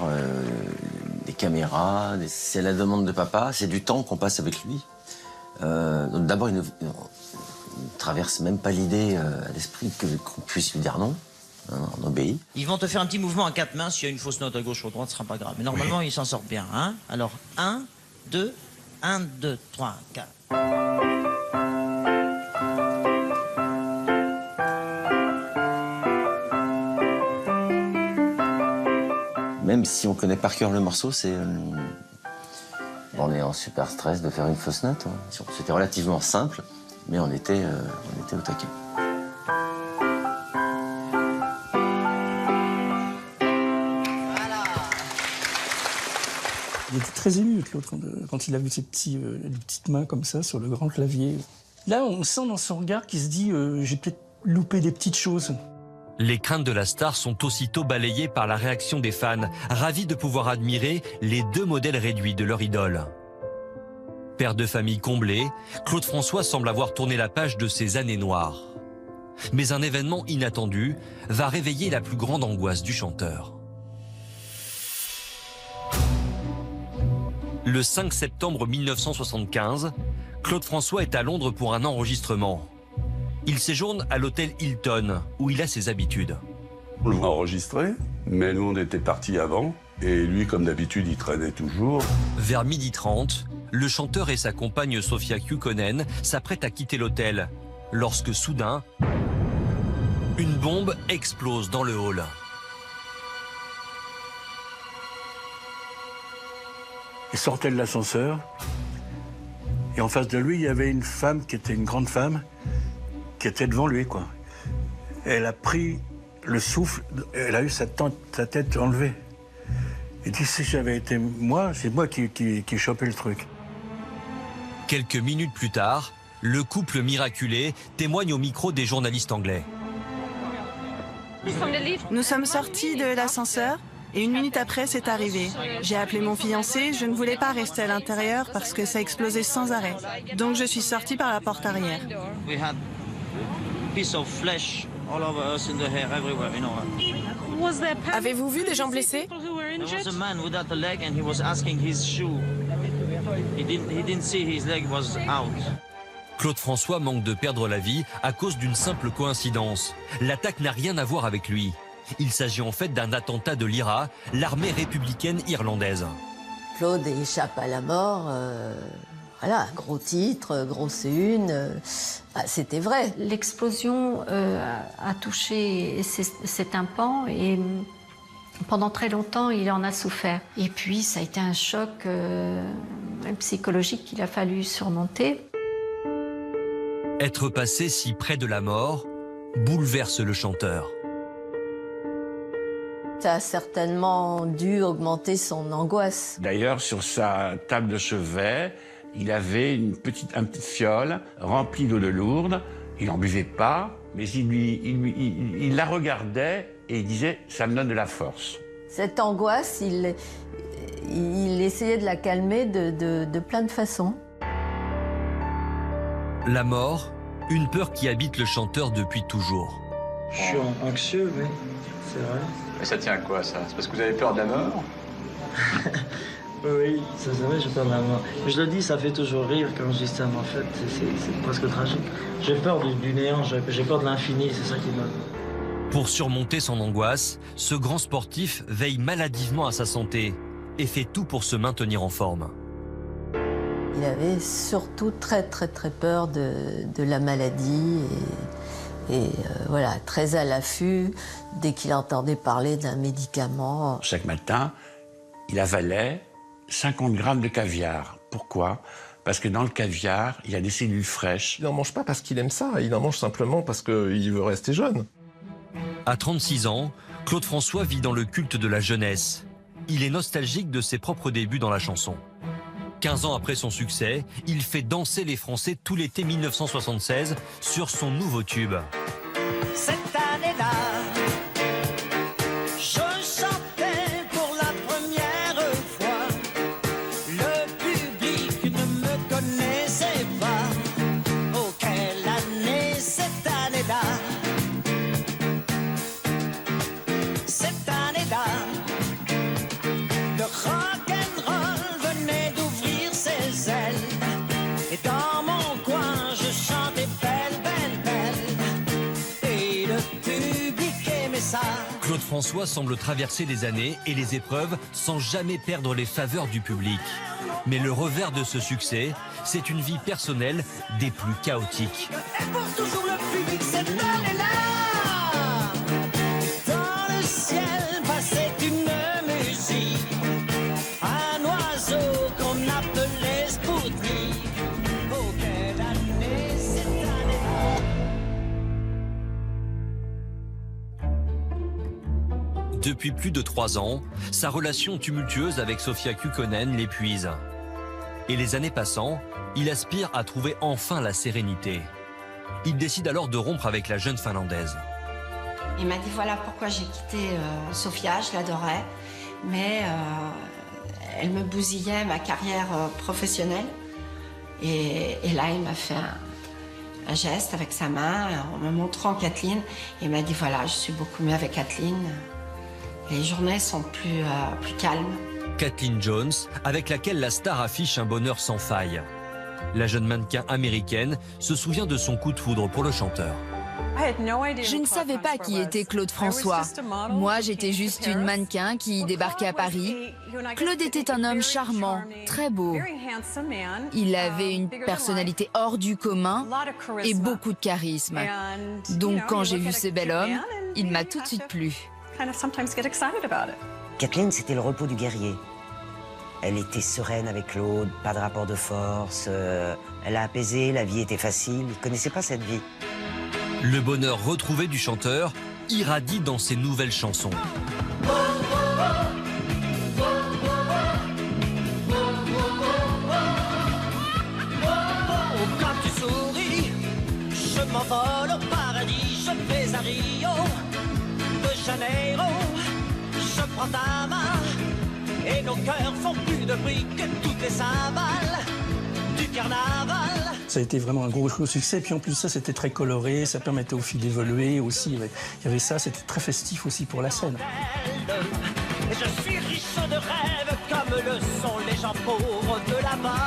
des caméras, c'est la demande de papa, c'est du temps qu'on passe avec lui. D'abord, il ne traverse même pas l'idée à l'esprit qu'on puisse lui dire non. On obéit. Ils vont te faire un petit mouvement à 4 mains. S'il y a une fausse note à gauche ou à droite, ce sera pas grave. Mais normalement, ils s'en sortent bien. Hein, alors, 1, 2, 1, 2, 3, 4. Même si on connaît par cœur le morceau, on est en super stress de faire une fausse note. Hein. C'était relativement simple, mais on était au taquet. Il était très ému, Claude, quand il a vu ces petites mains comme ça sur le grand clavier. Là, on sent dans son regard qu'il se dit j'ai peut-être loupé des petites choses. Les craintes de la star sont aussitôt balayées par la réaction des fans, ravis de pouvoir admirer les 2 modèles réduits de leur idole. Père de famille comblé, Claude François semble avoir tourné la page de ses années noires. Mais un événement inattendu va réveiller la plus grande angoisse du chanteur. Le 5 septembre 1975, Claude François est à Londres pour un enregistrement. Il séjourne à l'hôtel Hilton, où il a ses habitudes. On l'a enregistré, mais nous on était partis avant, et lui comme d'habitude il traînait toujours. Vers 12h30, le chanteur et sa compagne Sofia Kukkonen s'apprêtent à quitter l'hôtel, lorsque soudain, une bombe explose dans le hall. Il sortait de l'ascenseur, et en face de lui, il y avait une femme qui était une grande femme, qui était devant lui, quoi. Elle a pris le souffle, elle a eu sa tête enlevée. Il dit, si j'avais été moi, c'est moi qui chopais le truc. Quelques minutes plus tard, le couple miraculé témoigne au micro des journalistes anglais. Nous sommes sortis de l'ascenseur et 1 minute après, c'est arrivé. J'ai appelé mon fiancé, je ne voulais pas rester à l'intérieur parce que ça explosait sans arrêt. Donc je suis sortie par la porte arrière. Avez-vous vu des gens blessés? Claude François manque de perdre la vie à cause d'une simple coïncidence. L'attaque n'a rien à voir avec lui. Il s'agit en fait d'un attentat de l'IRA, l'armée républicaine irlandaise. Claude échappe à la mort. Voilà, gros titre, grosse une. C'était vrai. L'explosion a touché ses tympans et pendant très longtemps, il en a souffert. Et puis, ça a été un choc psychologique qu'il a fallu surmonter. Être passé si près de la mort bouleverse le chanteur. Ça a certainement dû augmenter son angoisse. D'ailleurs, sur sa table de chevet, il avait une petite fiole remplie d'eau de Lourdes. Il n'en buvait pas, mais il la regardait et il disait « ça me donne de la force ». Cette angoisse, il essayait de la calmer de plein de façons. La mort, une peur qui habite le chanteur depuis toujours. Je suis anxieux, oui, c'est vrai. Mais ça tient à quoi, ça? C'est parce que vous avez peur de la mort? Oui, c'est vrai, j'ai peur de la mort. Mais je le dis, ça fait toujours rire quand je dis ça, mais en fait, c'est presque tragique. J'ai peur du néant, j'ai peur de l'infini, c'est ça qui me... Pour surmonter son angoisse, ce grand sportif veille maladivement à sa santé et fait tout pour se maintenir en forme. Il avait surtout très peur de la maladie et voilà, très à l'affût dès qu'il entendait parler d'un médicament. Chaque matin, il avalait 50 grammes de caviar. Pourquoi ? Parce que dans le caviar, il y a des cellules fraîches. Il n'en mange pas parce qu'il aime ça, il en mange simplement parce qu'il veut rester jeune. À 36 ans, Claude François vit dans le culte de la jeunesse. Il est nostalgique de ses propres débuts dans la chanson. 15 ans après son succès, il fait danser les Français tout l'été 1976 sur son nouveau tube. Cette année-là, je chantais pour la première fois. Le public ne me connaissait pas. Oh, quelle année, cette année-là. Cette année-là, le rock'n'roll venait d'ouvrir ses ailes. Et dans mon coin, je chantais belle, belle, belle. Et le public aimait ça. Claude François semble traverser les années et les épreuves sans jamais perdre les faveurs du public. Mais le revers de ce succès, c'est une vie personnelle des plus chaotiques. Et pour toujours le public, cette année-là, dans le ciel passait une musique, un oiseau qu'on appelait Spoutnik. Oh, quelle année, cette année-là. Depuis plus de 3 ans, sa relation tumultueuse avec Sofia Kukkonen l'épuise. Et les années passant, il aspire à trouver enfin la sérénité. Il décide alors de rompre avec la jeune Finlandaise. Il m'a dit voilà pourquoi j'ai quitté Sofia, je l'adorais, mais elle me bousillait ma carrière professionnelle. Et là, il m'a fait un geste avec sa main en me montrant Kathleen. Et il m'a dit voilà, je suis beaucoup mieux avec Kathleen. Les journées sont plus calmes. Kathleen Jones, avec laquelle la star affiche un bonheur sans faille. La jeune mannequin américaine se souvient de son coup de foudre pour le chanteur. Je ne savais pas qui était Claude François. Moi, j'étais juste une mannequin qui débarquait à Paris. Claude était un homme charmant, très beau. Il avait une personnalité hors du commun et beaucoup de charisme. Donc quand j'ai vu ce bel homme, il m'a tout de suite plu. Kathleen, c'était le repos du guerrier. Elle était sereine avec Claude, pas de rapport de force. Elle a apaisé, la vie était facile. Il ne connaissait pas cette vie. Le bonheur retrouvé du chanteur irradie dans ses nouvelles chansons. Quand tu souris, je m'envole au paradis, je vais à Rio de Janeiro. Je prends ta main et nos cœurs font plus de bruit que toutes les cymbales du carnaval. Ça a été vraiment un gros succès. Puis en plus ça, c'était très coloré, ça permettait aux filles d'évoluer aussi. Il y avait ça, c'était très festif aussi pour la scène. Et je suis riche de rêves comme le sont les gens pauvres de là-bas.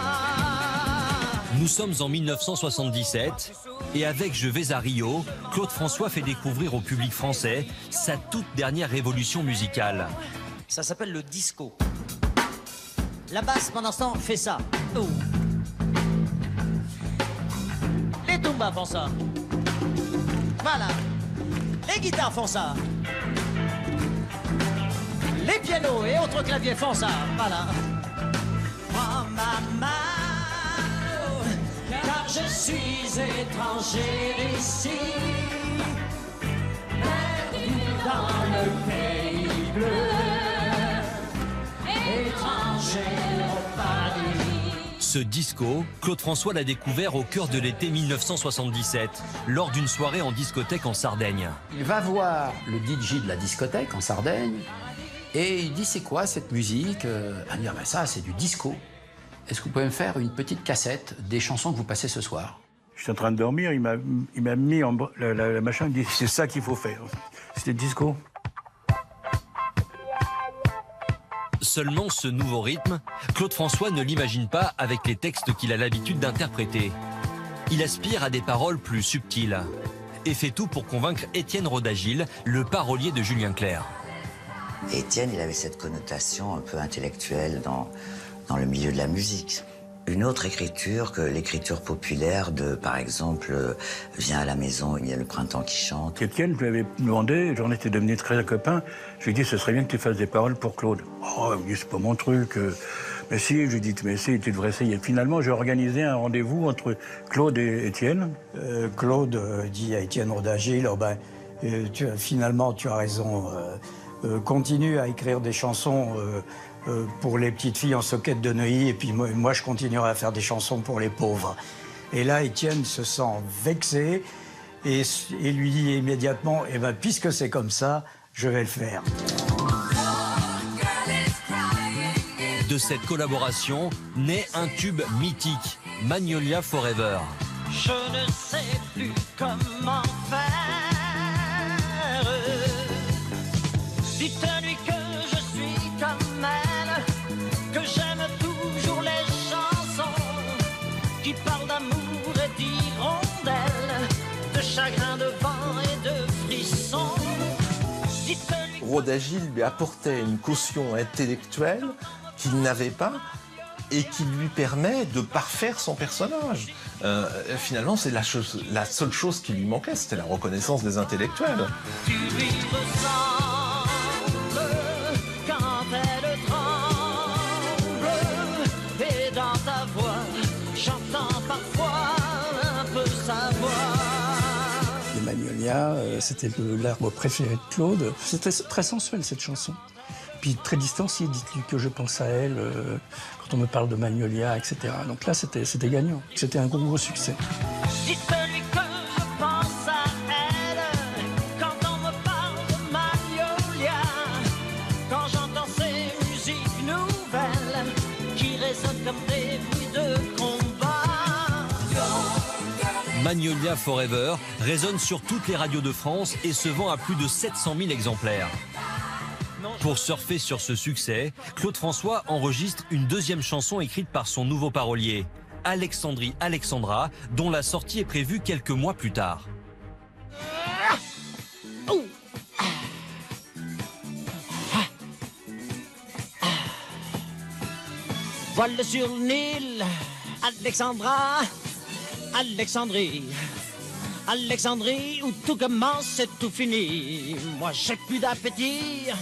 Nous sommes en 1977 et avec Je vais à Rio, Claude François fait découvrir au public français sa toute dernière révolution musicale. Ça s'appelle le disco. La basse, pendant ce temps, fait ça. Oh. Les tumbas font ça. Voilà. Les guitares font ça. Les pianos et autres claviers font ça. Voilà. Prends ma main, car je suis étranger ici, perdu dans le pays bleu, étranger au paradis. Ce disco, Claude François l'a découvert au cœur de l'été 1977, lors d'une soirée en discothèque en Sardaigne. Il va voir le DJ de la discothèque en Sardaigne et il dit c'est quoi cette musique? Il dit ça c'est du disco. Est-ce que vous pouvez me faire une petite cassette des chansons que vous passez ce soir? Je suis en train de dormir, il m'a mis la machin, il dit c'est ça qu'il faut faire. C'était disco. Seulement ce nouveau rythme, Claude François ne l'imagine pas avec les textes qu'il a l'habitude d'interpréter. Il aspire à des paroles plus subtiles et fait tout pour convaincre Étienne Rodagil, le parolier de Julien Clerc. Étienne, il avait cette connotation un peu intellectuelle dans le milieu de la musique. une autre écriture que l'écriture populaire de, par exemple, Viens à la maison, il y a le printemps qui chante. Étienne, je lui avais demandé, j'en étais devenu très copain, je lui ai dit, ce serait bien que tu fasses des paroles pour Claude. Oh, il me dit, c'est pas mon truc. Mais si, je lui ai dit, mais si, tu devrais essayer. Finalement, j'ai organisé un rendez-vous entre Claude et Étienne. Claude dit à Étienne Rodagil, finalement, tu as raison, continue à écrire des chansons pour les petites filles en soquette de Neuilly, et puis moi, je continuerai à faire des chansons pour les pauvres. Et là, Étienne se sent vexé et lui dit immédiatement, eh ben, puisque c'est comme ça, je vais le faire. De cette collaboration naît un tube mythique, Magnolia Forever. Je ne sais plus comment faire. Dites-lui que je suis comme elle, que j'aime toujours les chansons qui parlent d'amour et d'hirondelles, de chagrin, de vent et de frissons. Rodagil lui apportait une caution intellectuelle qu'il n'avait pas et qui lui permet de parfaire son personnage. Finalement, c'est la seule chose qui lui manquait, c'était la reconnaissance des intellectuels. Tu lui ressembles quand elle tremble, et dans ta voix, j'entends parfois un peu sa voix. Les Magnolias, c'était l'arbre préféré de Claude. C'était très sensuel, cette chanson. Puis très distancié, dites-lui que je pense à elle, quand on me parle de Magnolia, etc. Donc là, c'était gagnant. C'était un gros succès. Dites-lui que je pense à elle, quand on me parle de Magnolia, quand j'entends ces musiques nouvelles, qui résonnent comme des bruits de combat. Magnolia Forever résonne sur toutes les radios de France et se vend à plus de 700 000 exemplaires. Pour surfer sur ce succès, Claude François enregistre une deuxième chanson écrite par son nouveau parolier, Alexandrie Alexandra, dont la sortie est prévue quelques mois plus tard. Voile sur le Nil, Alexandra, Alexandrie. Alexandrie, où tout commence et tout finit. Moi, j'ai plus d'appétit.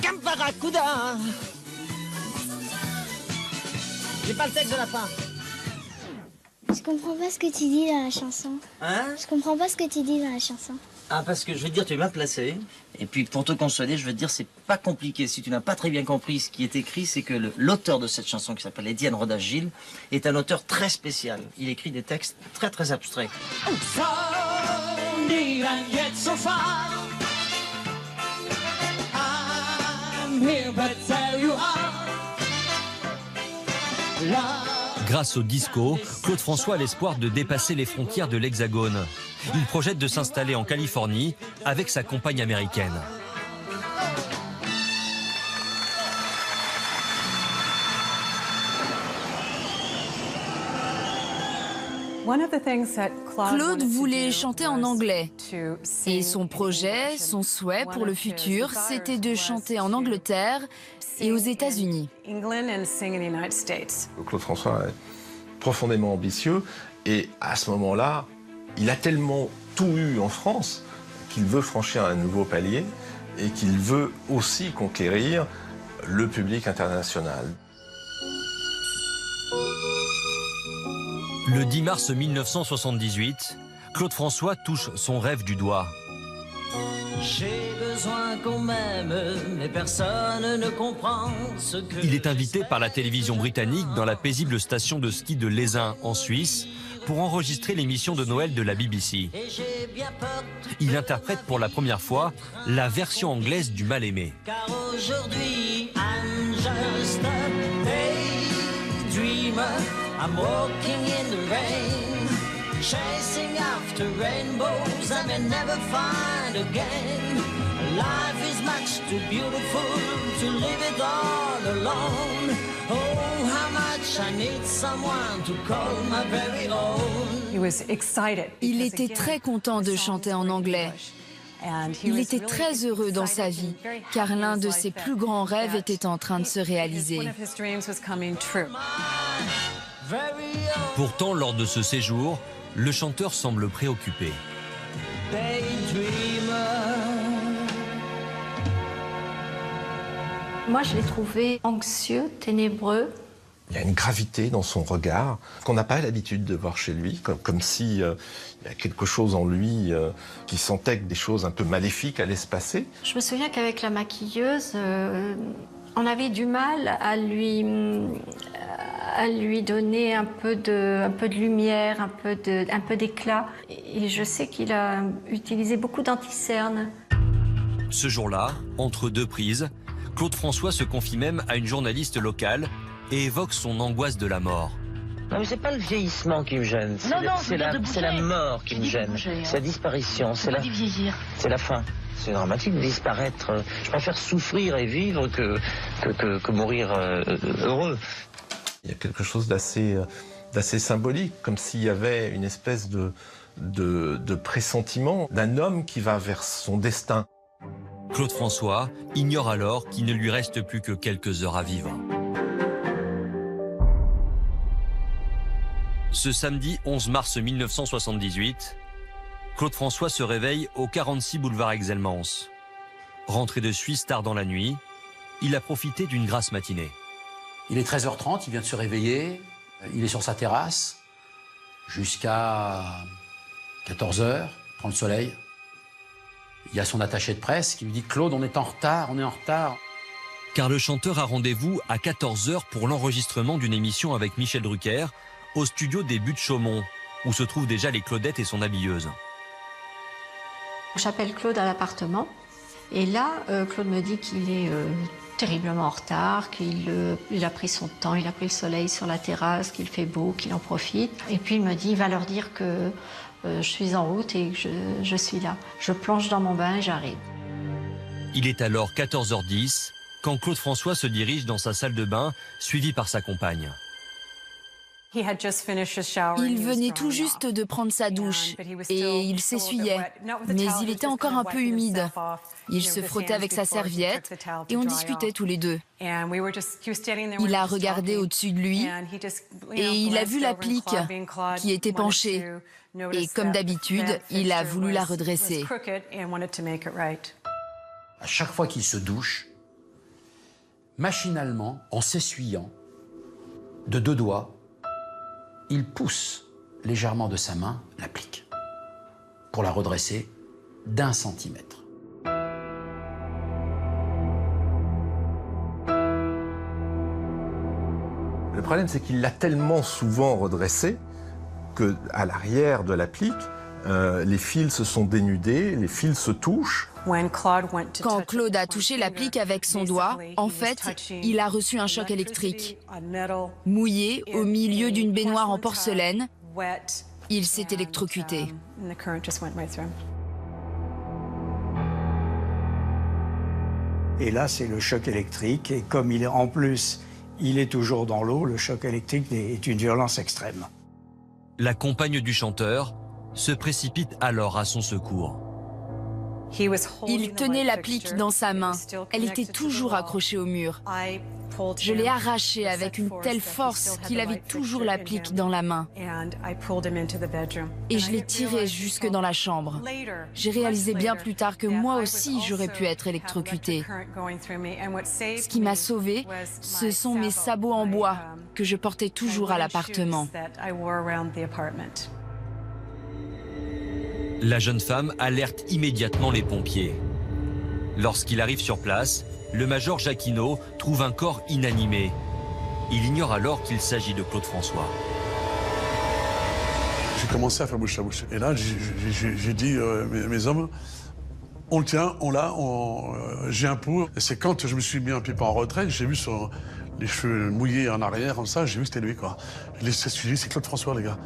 Comme Barracuda. J'ai pas le texte de la fin. Je comprends pas ce que tu dis dans la chanson. Hein? Je comprends pas ce que tu dis dans la chanson. Ah, parce que je vais te dire, tu es mal placé. Et puis, pour te consoler, je vais te dire, c'est pas compliqué. Si tu n'as pas très bien compris ce qui est écrit, c'est que l'auteur de cette chanson, qui s'appelle Étienne Rodagil, est un auteur très spécial. Il écrit des textes très, très abstraits. Grâce au disco, Claude François a l'espoir de dépasser les frontières de l'Hexagone. Il projette de s'installer en Californie avec sa compagne américaine. Claude voulait chanter en anglais. Et son projet, son souhait pour le futur, c'était de chanter en Angleterre et aux États-Unis. Claude François est profondément ambitieux et à ce moment-là, il a tellement tout eu en France qu'il veut franchir un nouveau palier et qu'il veut aussi conquérir le public international. Le 10 mars 1978, Claude François touche son rêve du doigt. J'ai besoin qu'on m'aime, mais personne ne comprend ce que... Il est invité par la télévision britannique dans la paisible station de ski de Lézin, en Suisse, pour enregistrer l'émission de Noël de la BBC. Il interprète pour la première fois la version anglaise du Mal-aimé. Car aujourd'hui, I'm just a daydreamer. I'm walking in the rain, chasing after rainbows I may never find again. Life is much too beautiful to live it all alone. Oh, how much I need someone to call my very own. Il était très content de chanter en anglais. Il était très heureux dans sa vie, car l'un de ses plus grands rêves était en train de se réaliser. Pourtant, lors de ce séjour, le chanteur semble préoccupé. Moi, je l'ai trouvé anxieux, ténébreux. Il y a une gravité dans son regard qu'on n'a pas l'habitude de voir chez lui, comme si il y a quelque chose en lui qui sentait que des choses un peu maléfiques allaient se passer. Je me souviens qu'avec la maquilleuse, on avait du mal à lui donner un peu de lumière, un peu d'éclat. Et je sais qu'il a utilisé beaucoup d'anti-cernes. Ce jour-là, entre deux prises, Claude François se confie même à une journaliste locale et évoque son angoisse de la mort. Non, mais c'est pas le vieillissement qui me gêne, c'est la mort qui me gêne, c'est la disparition, c'est la fin. C'est dramatique de disparaître. Je préfère souffrir et vivre que mourir heureux. Il y a quelque chose d'assez symbolique, comme s'il y avait une espèce de pressentiment d'un homme qui va vers son destin. Claude François ignore alors qu'il ne lui reste plus que quelques heures à vivre. Ce samedi 11 mars 1978, Claude François se réveille au 46 boulevard Exelmans. Rentré de Suisse tard dans la nuit, il a profité d'une grasse matinée. Il est 13h30, il vient de se réveiller, il est sur sa terrasse jusqu'à 14h, prend le soleil. Il y a son attaché de presse qui lui dit « Claude, on est en retard, Car le chanteur a rendez-vous à 14h pour l'enregistrement d'une émission avec Michel Drucker au studio des Buttes Chaumont, où se trouvent déjà les Claudettes et son habilleuse. J'appelle Claude à l'appartement. Et là, Claude me dit qu'il est terriblement en retard, qu'il a pris son temps, il a pris le soleil sur la terrasse, qu'il fait beau, qu'il en profite. Et puis il me dit, il va leur dire que je suis en route et que je suis là. Je plonge dans mon bain et j'arrive. Il est alors 14h10 quand Claude François se dirige dans sa salle de bain, suivi par sa compagne. Il venait tout juste de prendre sa douche et il s'essuyait, mais il était encore un peu humide. Il se frottait avec sa serviette et on discutait tous les deux. Il a regardé au-dessus de lui et il a vu l'applique qui était penchée. Et comme d'habitude, il a voulu la redresser. À chaque fois qu'il se douche, machinalement, en s'essuyant, de deux doigts, il pousse légèrement de sa main l'applique pour la redresser d'1 centimètre. Le problème, c'est qu'il l'a tellement souvent redressé qu'à l'arrière de l'applique, les fils se sont dénudés, les fils se touchent. Quand Claude a touché l'applique avec son doigt, en fait, il a reçu un choc électrique. Mouillé au milieu d'une baignoire en porcelaine, il s'est électrocuté. Et là, c'est le choc électrique. Et comme en plus, il est toujours dans l'eau, le choc électrique est une violence extrême. La compagne du chanteur se précipite alors à son secours. Il tenait l'applique dans sa main. Elle était toujours accrochée au mur. Je l'ai arrachée avec une telle force qu'il avait toujours l'applique dans la main. Et je l'ai tirée jusque dans la chambre. J'ai réalisé bien plus tard que moi aussi j'aurais pu être électrocutée. Ce qui m'a sauvée, ce sont mes sabots en bois que je portais toujours à l'appartement. La jeune femme alerte immédiatement les pompiers. Lorsqu'il arrive sur place, le major Jacquinot trouve un corps inanimé. Il ignore alors qu'il s'agit de Claude François. J'ai commencé à faire bouche à bouche. Et là, j'ai dit, mes hommes, on le tient, on l'a, j'ai un pouls. Et c'est quand je me suis mis un peu en retrait, j'ai vu les cheveux mouillés en arrière, comme ça, j'ai vu que c'était lui, quoi. C'est Claude François, les gars.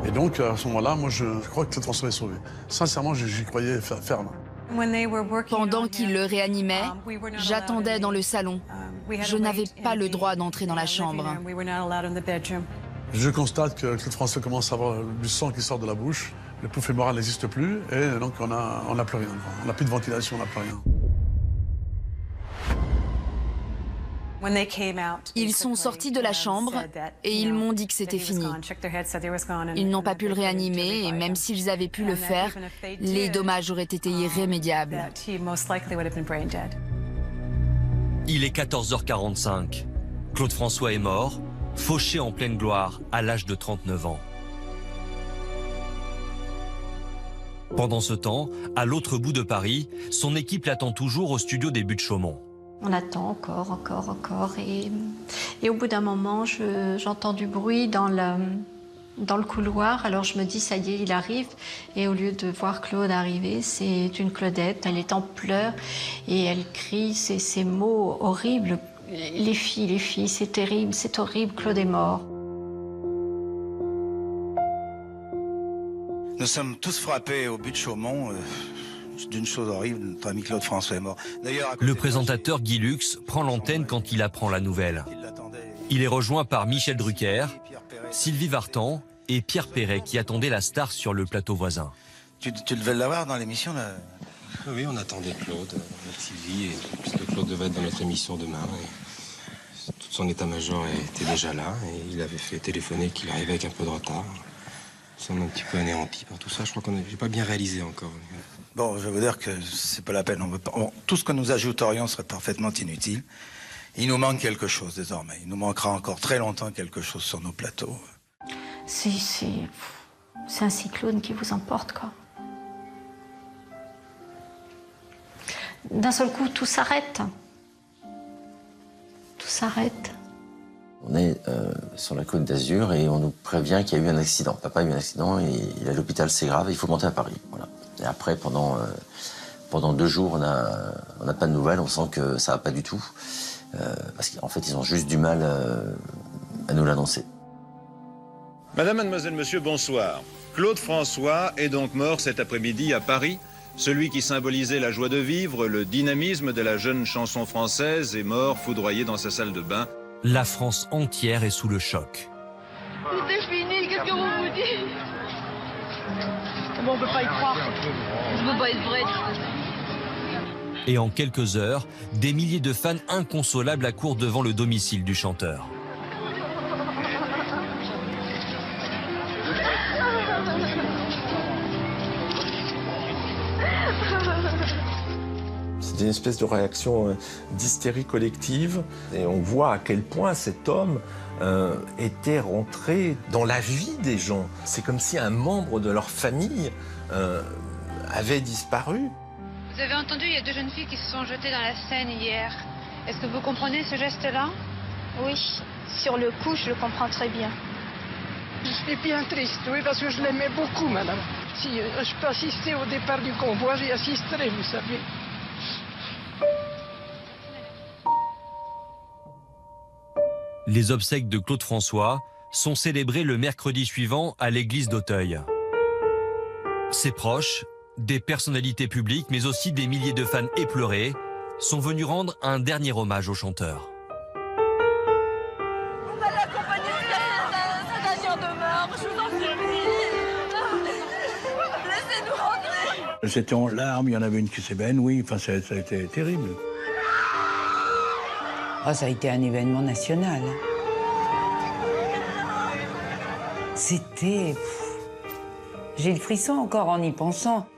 Et donc, à ce moment-là, moi, je crois que Claude François est sauvé. Sincèrement, j'y croyais ferme. Pendant qu'il le réanimait, j'attendais dans le salon. Je n'avais pas le droit d'entrer dans la chambre. Je constate que Claude François commence à avoir du sang qui sort de la bouche. Le pouf fémoral n'existe plus et donc on n'a plus rien. On n'a plus de ventilation, on n'a plus rien. Ils sont sortis de la chambre et ils m'ont dit que c'était fini. Ils n'ont pas pu le réanimer et même s'ils avaient pu le faire, les dommages auraient été irrémédiables. Il est 14h45. Claude François est mort, fauché en pleine gloire à l'âge de 39 ans. Pendant ce temps, à l'autre bout de Paris, son équipe l'attend toujours au studio des Buttes-Chaumont. On attend encore. Et au bout d'un moment, j'entends du bruit dans le couloir. Alors je me dis, ça y est, il arrive. Et au lieu de voir Claude arriver, c'est une Claudette. Elle est en pleurs et elle crie ces mots horribles. Les filles, c'est terrible, c'est horrible, Claude est mort. Nous sommes tous frappés au Buttes-Chaumont d'une chose horrible, notre ami Claude François est mort. Le présentateur Guy Lux prend l'antenne quand il apprend la nouvelle. Il est rejoint par Michel Drucker, Sylvie Vartan et Pierre Perret qui attendaient la star sur le plateau voisin. Tu devais l'avoir dans l'émission là. Oui, on attendait Claude avec Sylvie, puisque Claude devait être dans notre émission demain. Et tout son état-major était déjà là et il avait fait téléphoner qu'il arrivait avec un peu de retard. Nous sommes un petit peu anéantis par tout ça. Je crois qu'on n'a pas bien réalisé encore. Bon, je vais vous dire que c'est pas la peine. Tout ce que nous ajouterions serait parfaitement inutile. Il nous manque quelque chose désormais. Il nous manquera encore très longtemps quelque chose sur nos plateaux. C'est un cyclone qui vous emporte, quoi. D'un seul coup, tout s'arrête. Tout s'arrête. On est sur la Côte d'Azur et on nous prévient qu'il y a eu un accident. Papa a eu un accident et il est à l'hôpital, c'est grave, il faut monter à Paris. Voilà. Et après, pendant 2 jours, on n'a pas de nouvelles, on sent que ça va pas du tout. Parce qu'en fait, ils ont juste du mal à nous l'annoncer. Madame, mademoiselle, monsieur, bonsoir. Claude François est donc mort cet après-midi à Paris. Celui qui symbolisait la joie de vivre, le dynamisme de la jeune chanson française est mort foudroyé dans sa salle de bain. La France entière est sous le choc. C'est fini, qu'est-ce que vous vous dites? Comment on peut pas y croire? Ça peut pas être vrai. Et en quelques heures, des milliers de fans inconsolables accourent devant le domicile du chanteur. C'est une espèce de réaction d'hystérie collective. Et on voit à quel point cet homme était rentré dans la vie des gens. C'est comme si un membre de leur famille avait disparu. Vous avez entendu, il y a 2 jeunes filles qui se sont jetées dans la Seine hier. Est-ce que vous comprenez ce geste-là? Oui, sur le coup, je le comprends très bien. Je suis bien triste, oui, parce que je l'aimais beaucoup, madame. Si je peux assister au départ du convoi, j'y assisterai, vous savez. Les obsèques de Claude François sont célébrées le mercredi suivant à l'église d'Auteuil. Ses proches, des personnalités publiques, mais aussi des milliers de fans éplorés, sont venus rendre un dernier hommage au chanteur. Vous allez accompagner cet avion de mort, je vous en supplie. Laissez-nous rentrer. C'était en larmes, il y en avait une qui s'est évanouie, enfin ça a été terrible. Oh, ça a été un événement national. C'était... J'ai le frisson encore en y pensant.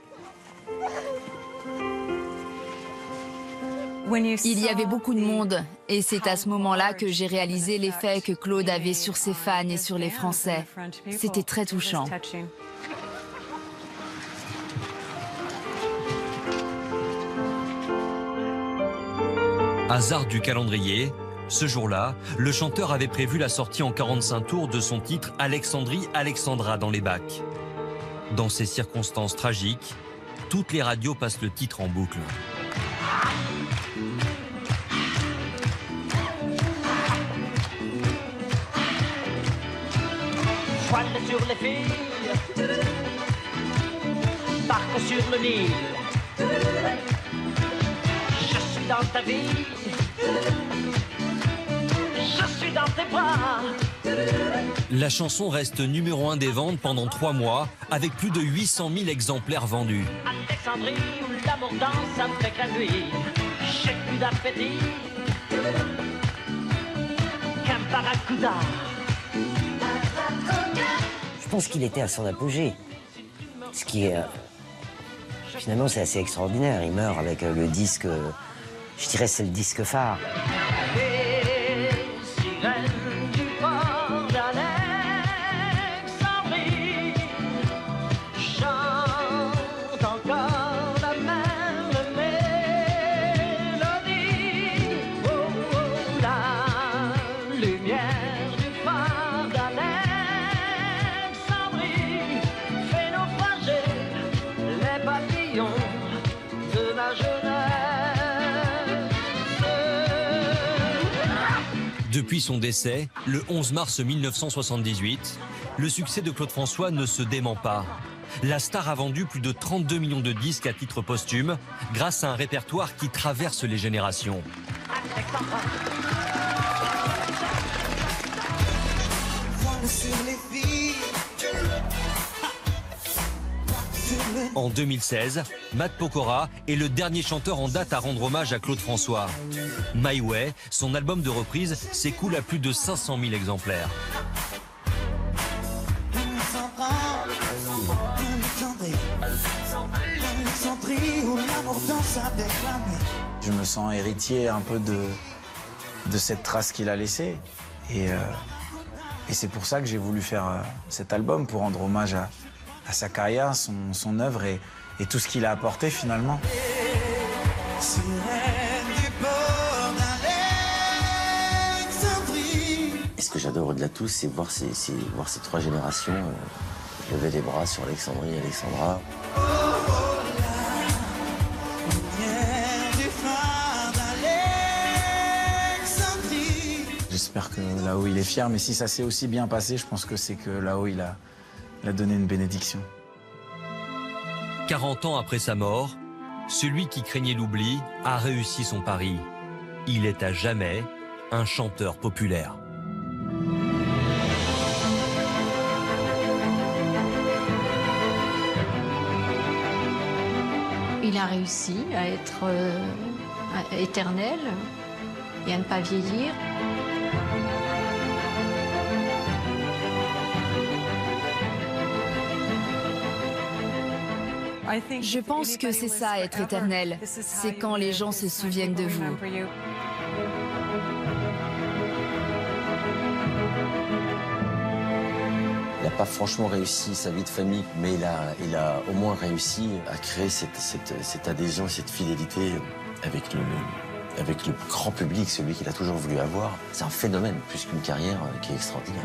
Il y avait beaucoup de monde et c'est à ce moment-là que j'ai réalisé l'effet que Claude avait sur ses fans et sur les Français. C'était très touchant. Hasard du calendrier, ce jour-là, le chanteur avait prévu la sortie en 45 tours de son titre Alexandrie Alexandra dans les bacs. Dans ces circonstances tragiques, toutes les radios passent le titre en boucle. Voile sur les filles, barque sur le Nil. Je suis dans ta vie, je suis dans tes bras. La chanson reste numéro 1 des ventes pendant 3 mois, avec plus de 800 000 exemplaires vendus. Alexandrie où l'amour danse avec la nuit, j'ai plus d'appétit qu'un barracuda. Je pense qu'il était à son apogée. Ce qui est... finalement, c'est assez extraordinaire. Il meurt avec le disque... je dirais c'est le disque phare. Les sirènes du port d'Alexandrie chantent encore la même mélodie. Oh, oh, la lumière du phare d'Alexandrie fait naufrager les papillons de la jeunesse. Depuis son décès, le 11 mars 1978, le succès de Claude François ne se dément pas. La star a vendu plus de 32 millions de disques à titre posthume, grâce à un répertoire qui traverse les générations. En 2016, Matt Pokora est le dernier chanteur en date à rendre hommage à Claude François. My Way, son album de reprise, s'écoule à plus de 500 000 exemplaires. Je me sens héritier un peu de cette trace qu'il a laissée. Et c'est pour ça que j'ai voulu faire cet album, pour rendre hommage à sa carrière, son œuvre et tout ce qu'il a apporté finalement. Et ce que j'adore au-delà de tout, c'est voir ces 3 générations lever les bras sur Alexandrie et Alexandra. J'espère que là-haut il est fier, mais si ça s'est aussi bien passé, je pense que c'est que là-haut il a donné une bénédiction. 40 ans après sa mort, celui qui craignait l'oubli a réussi son pari. Il est à jamais un chanteur populaire. Il a réussi à être éternel et à ne pas vieillir. Je pense que c'est ça, être éternel. C'est quand les gens se souviennent de vous. Il n'a pas franchement réussi sa vie de famille, mais il a au moins réussi à créer cette adhésion, cette fidélité avec le grand public, celui qu'il a toujours voulu avoir. C'est un phénomène plus qu'une carrière qui est extraordinaire.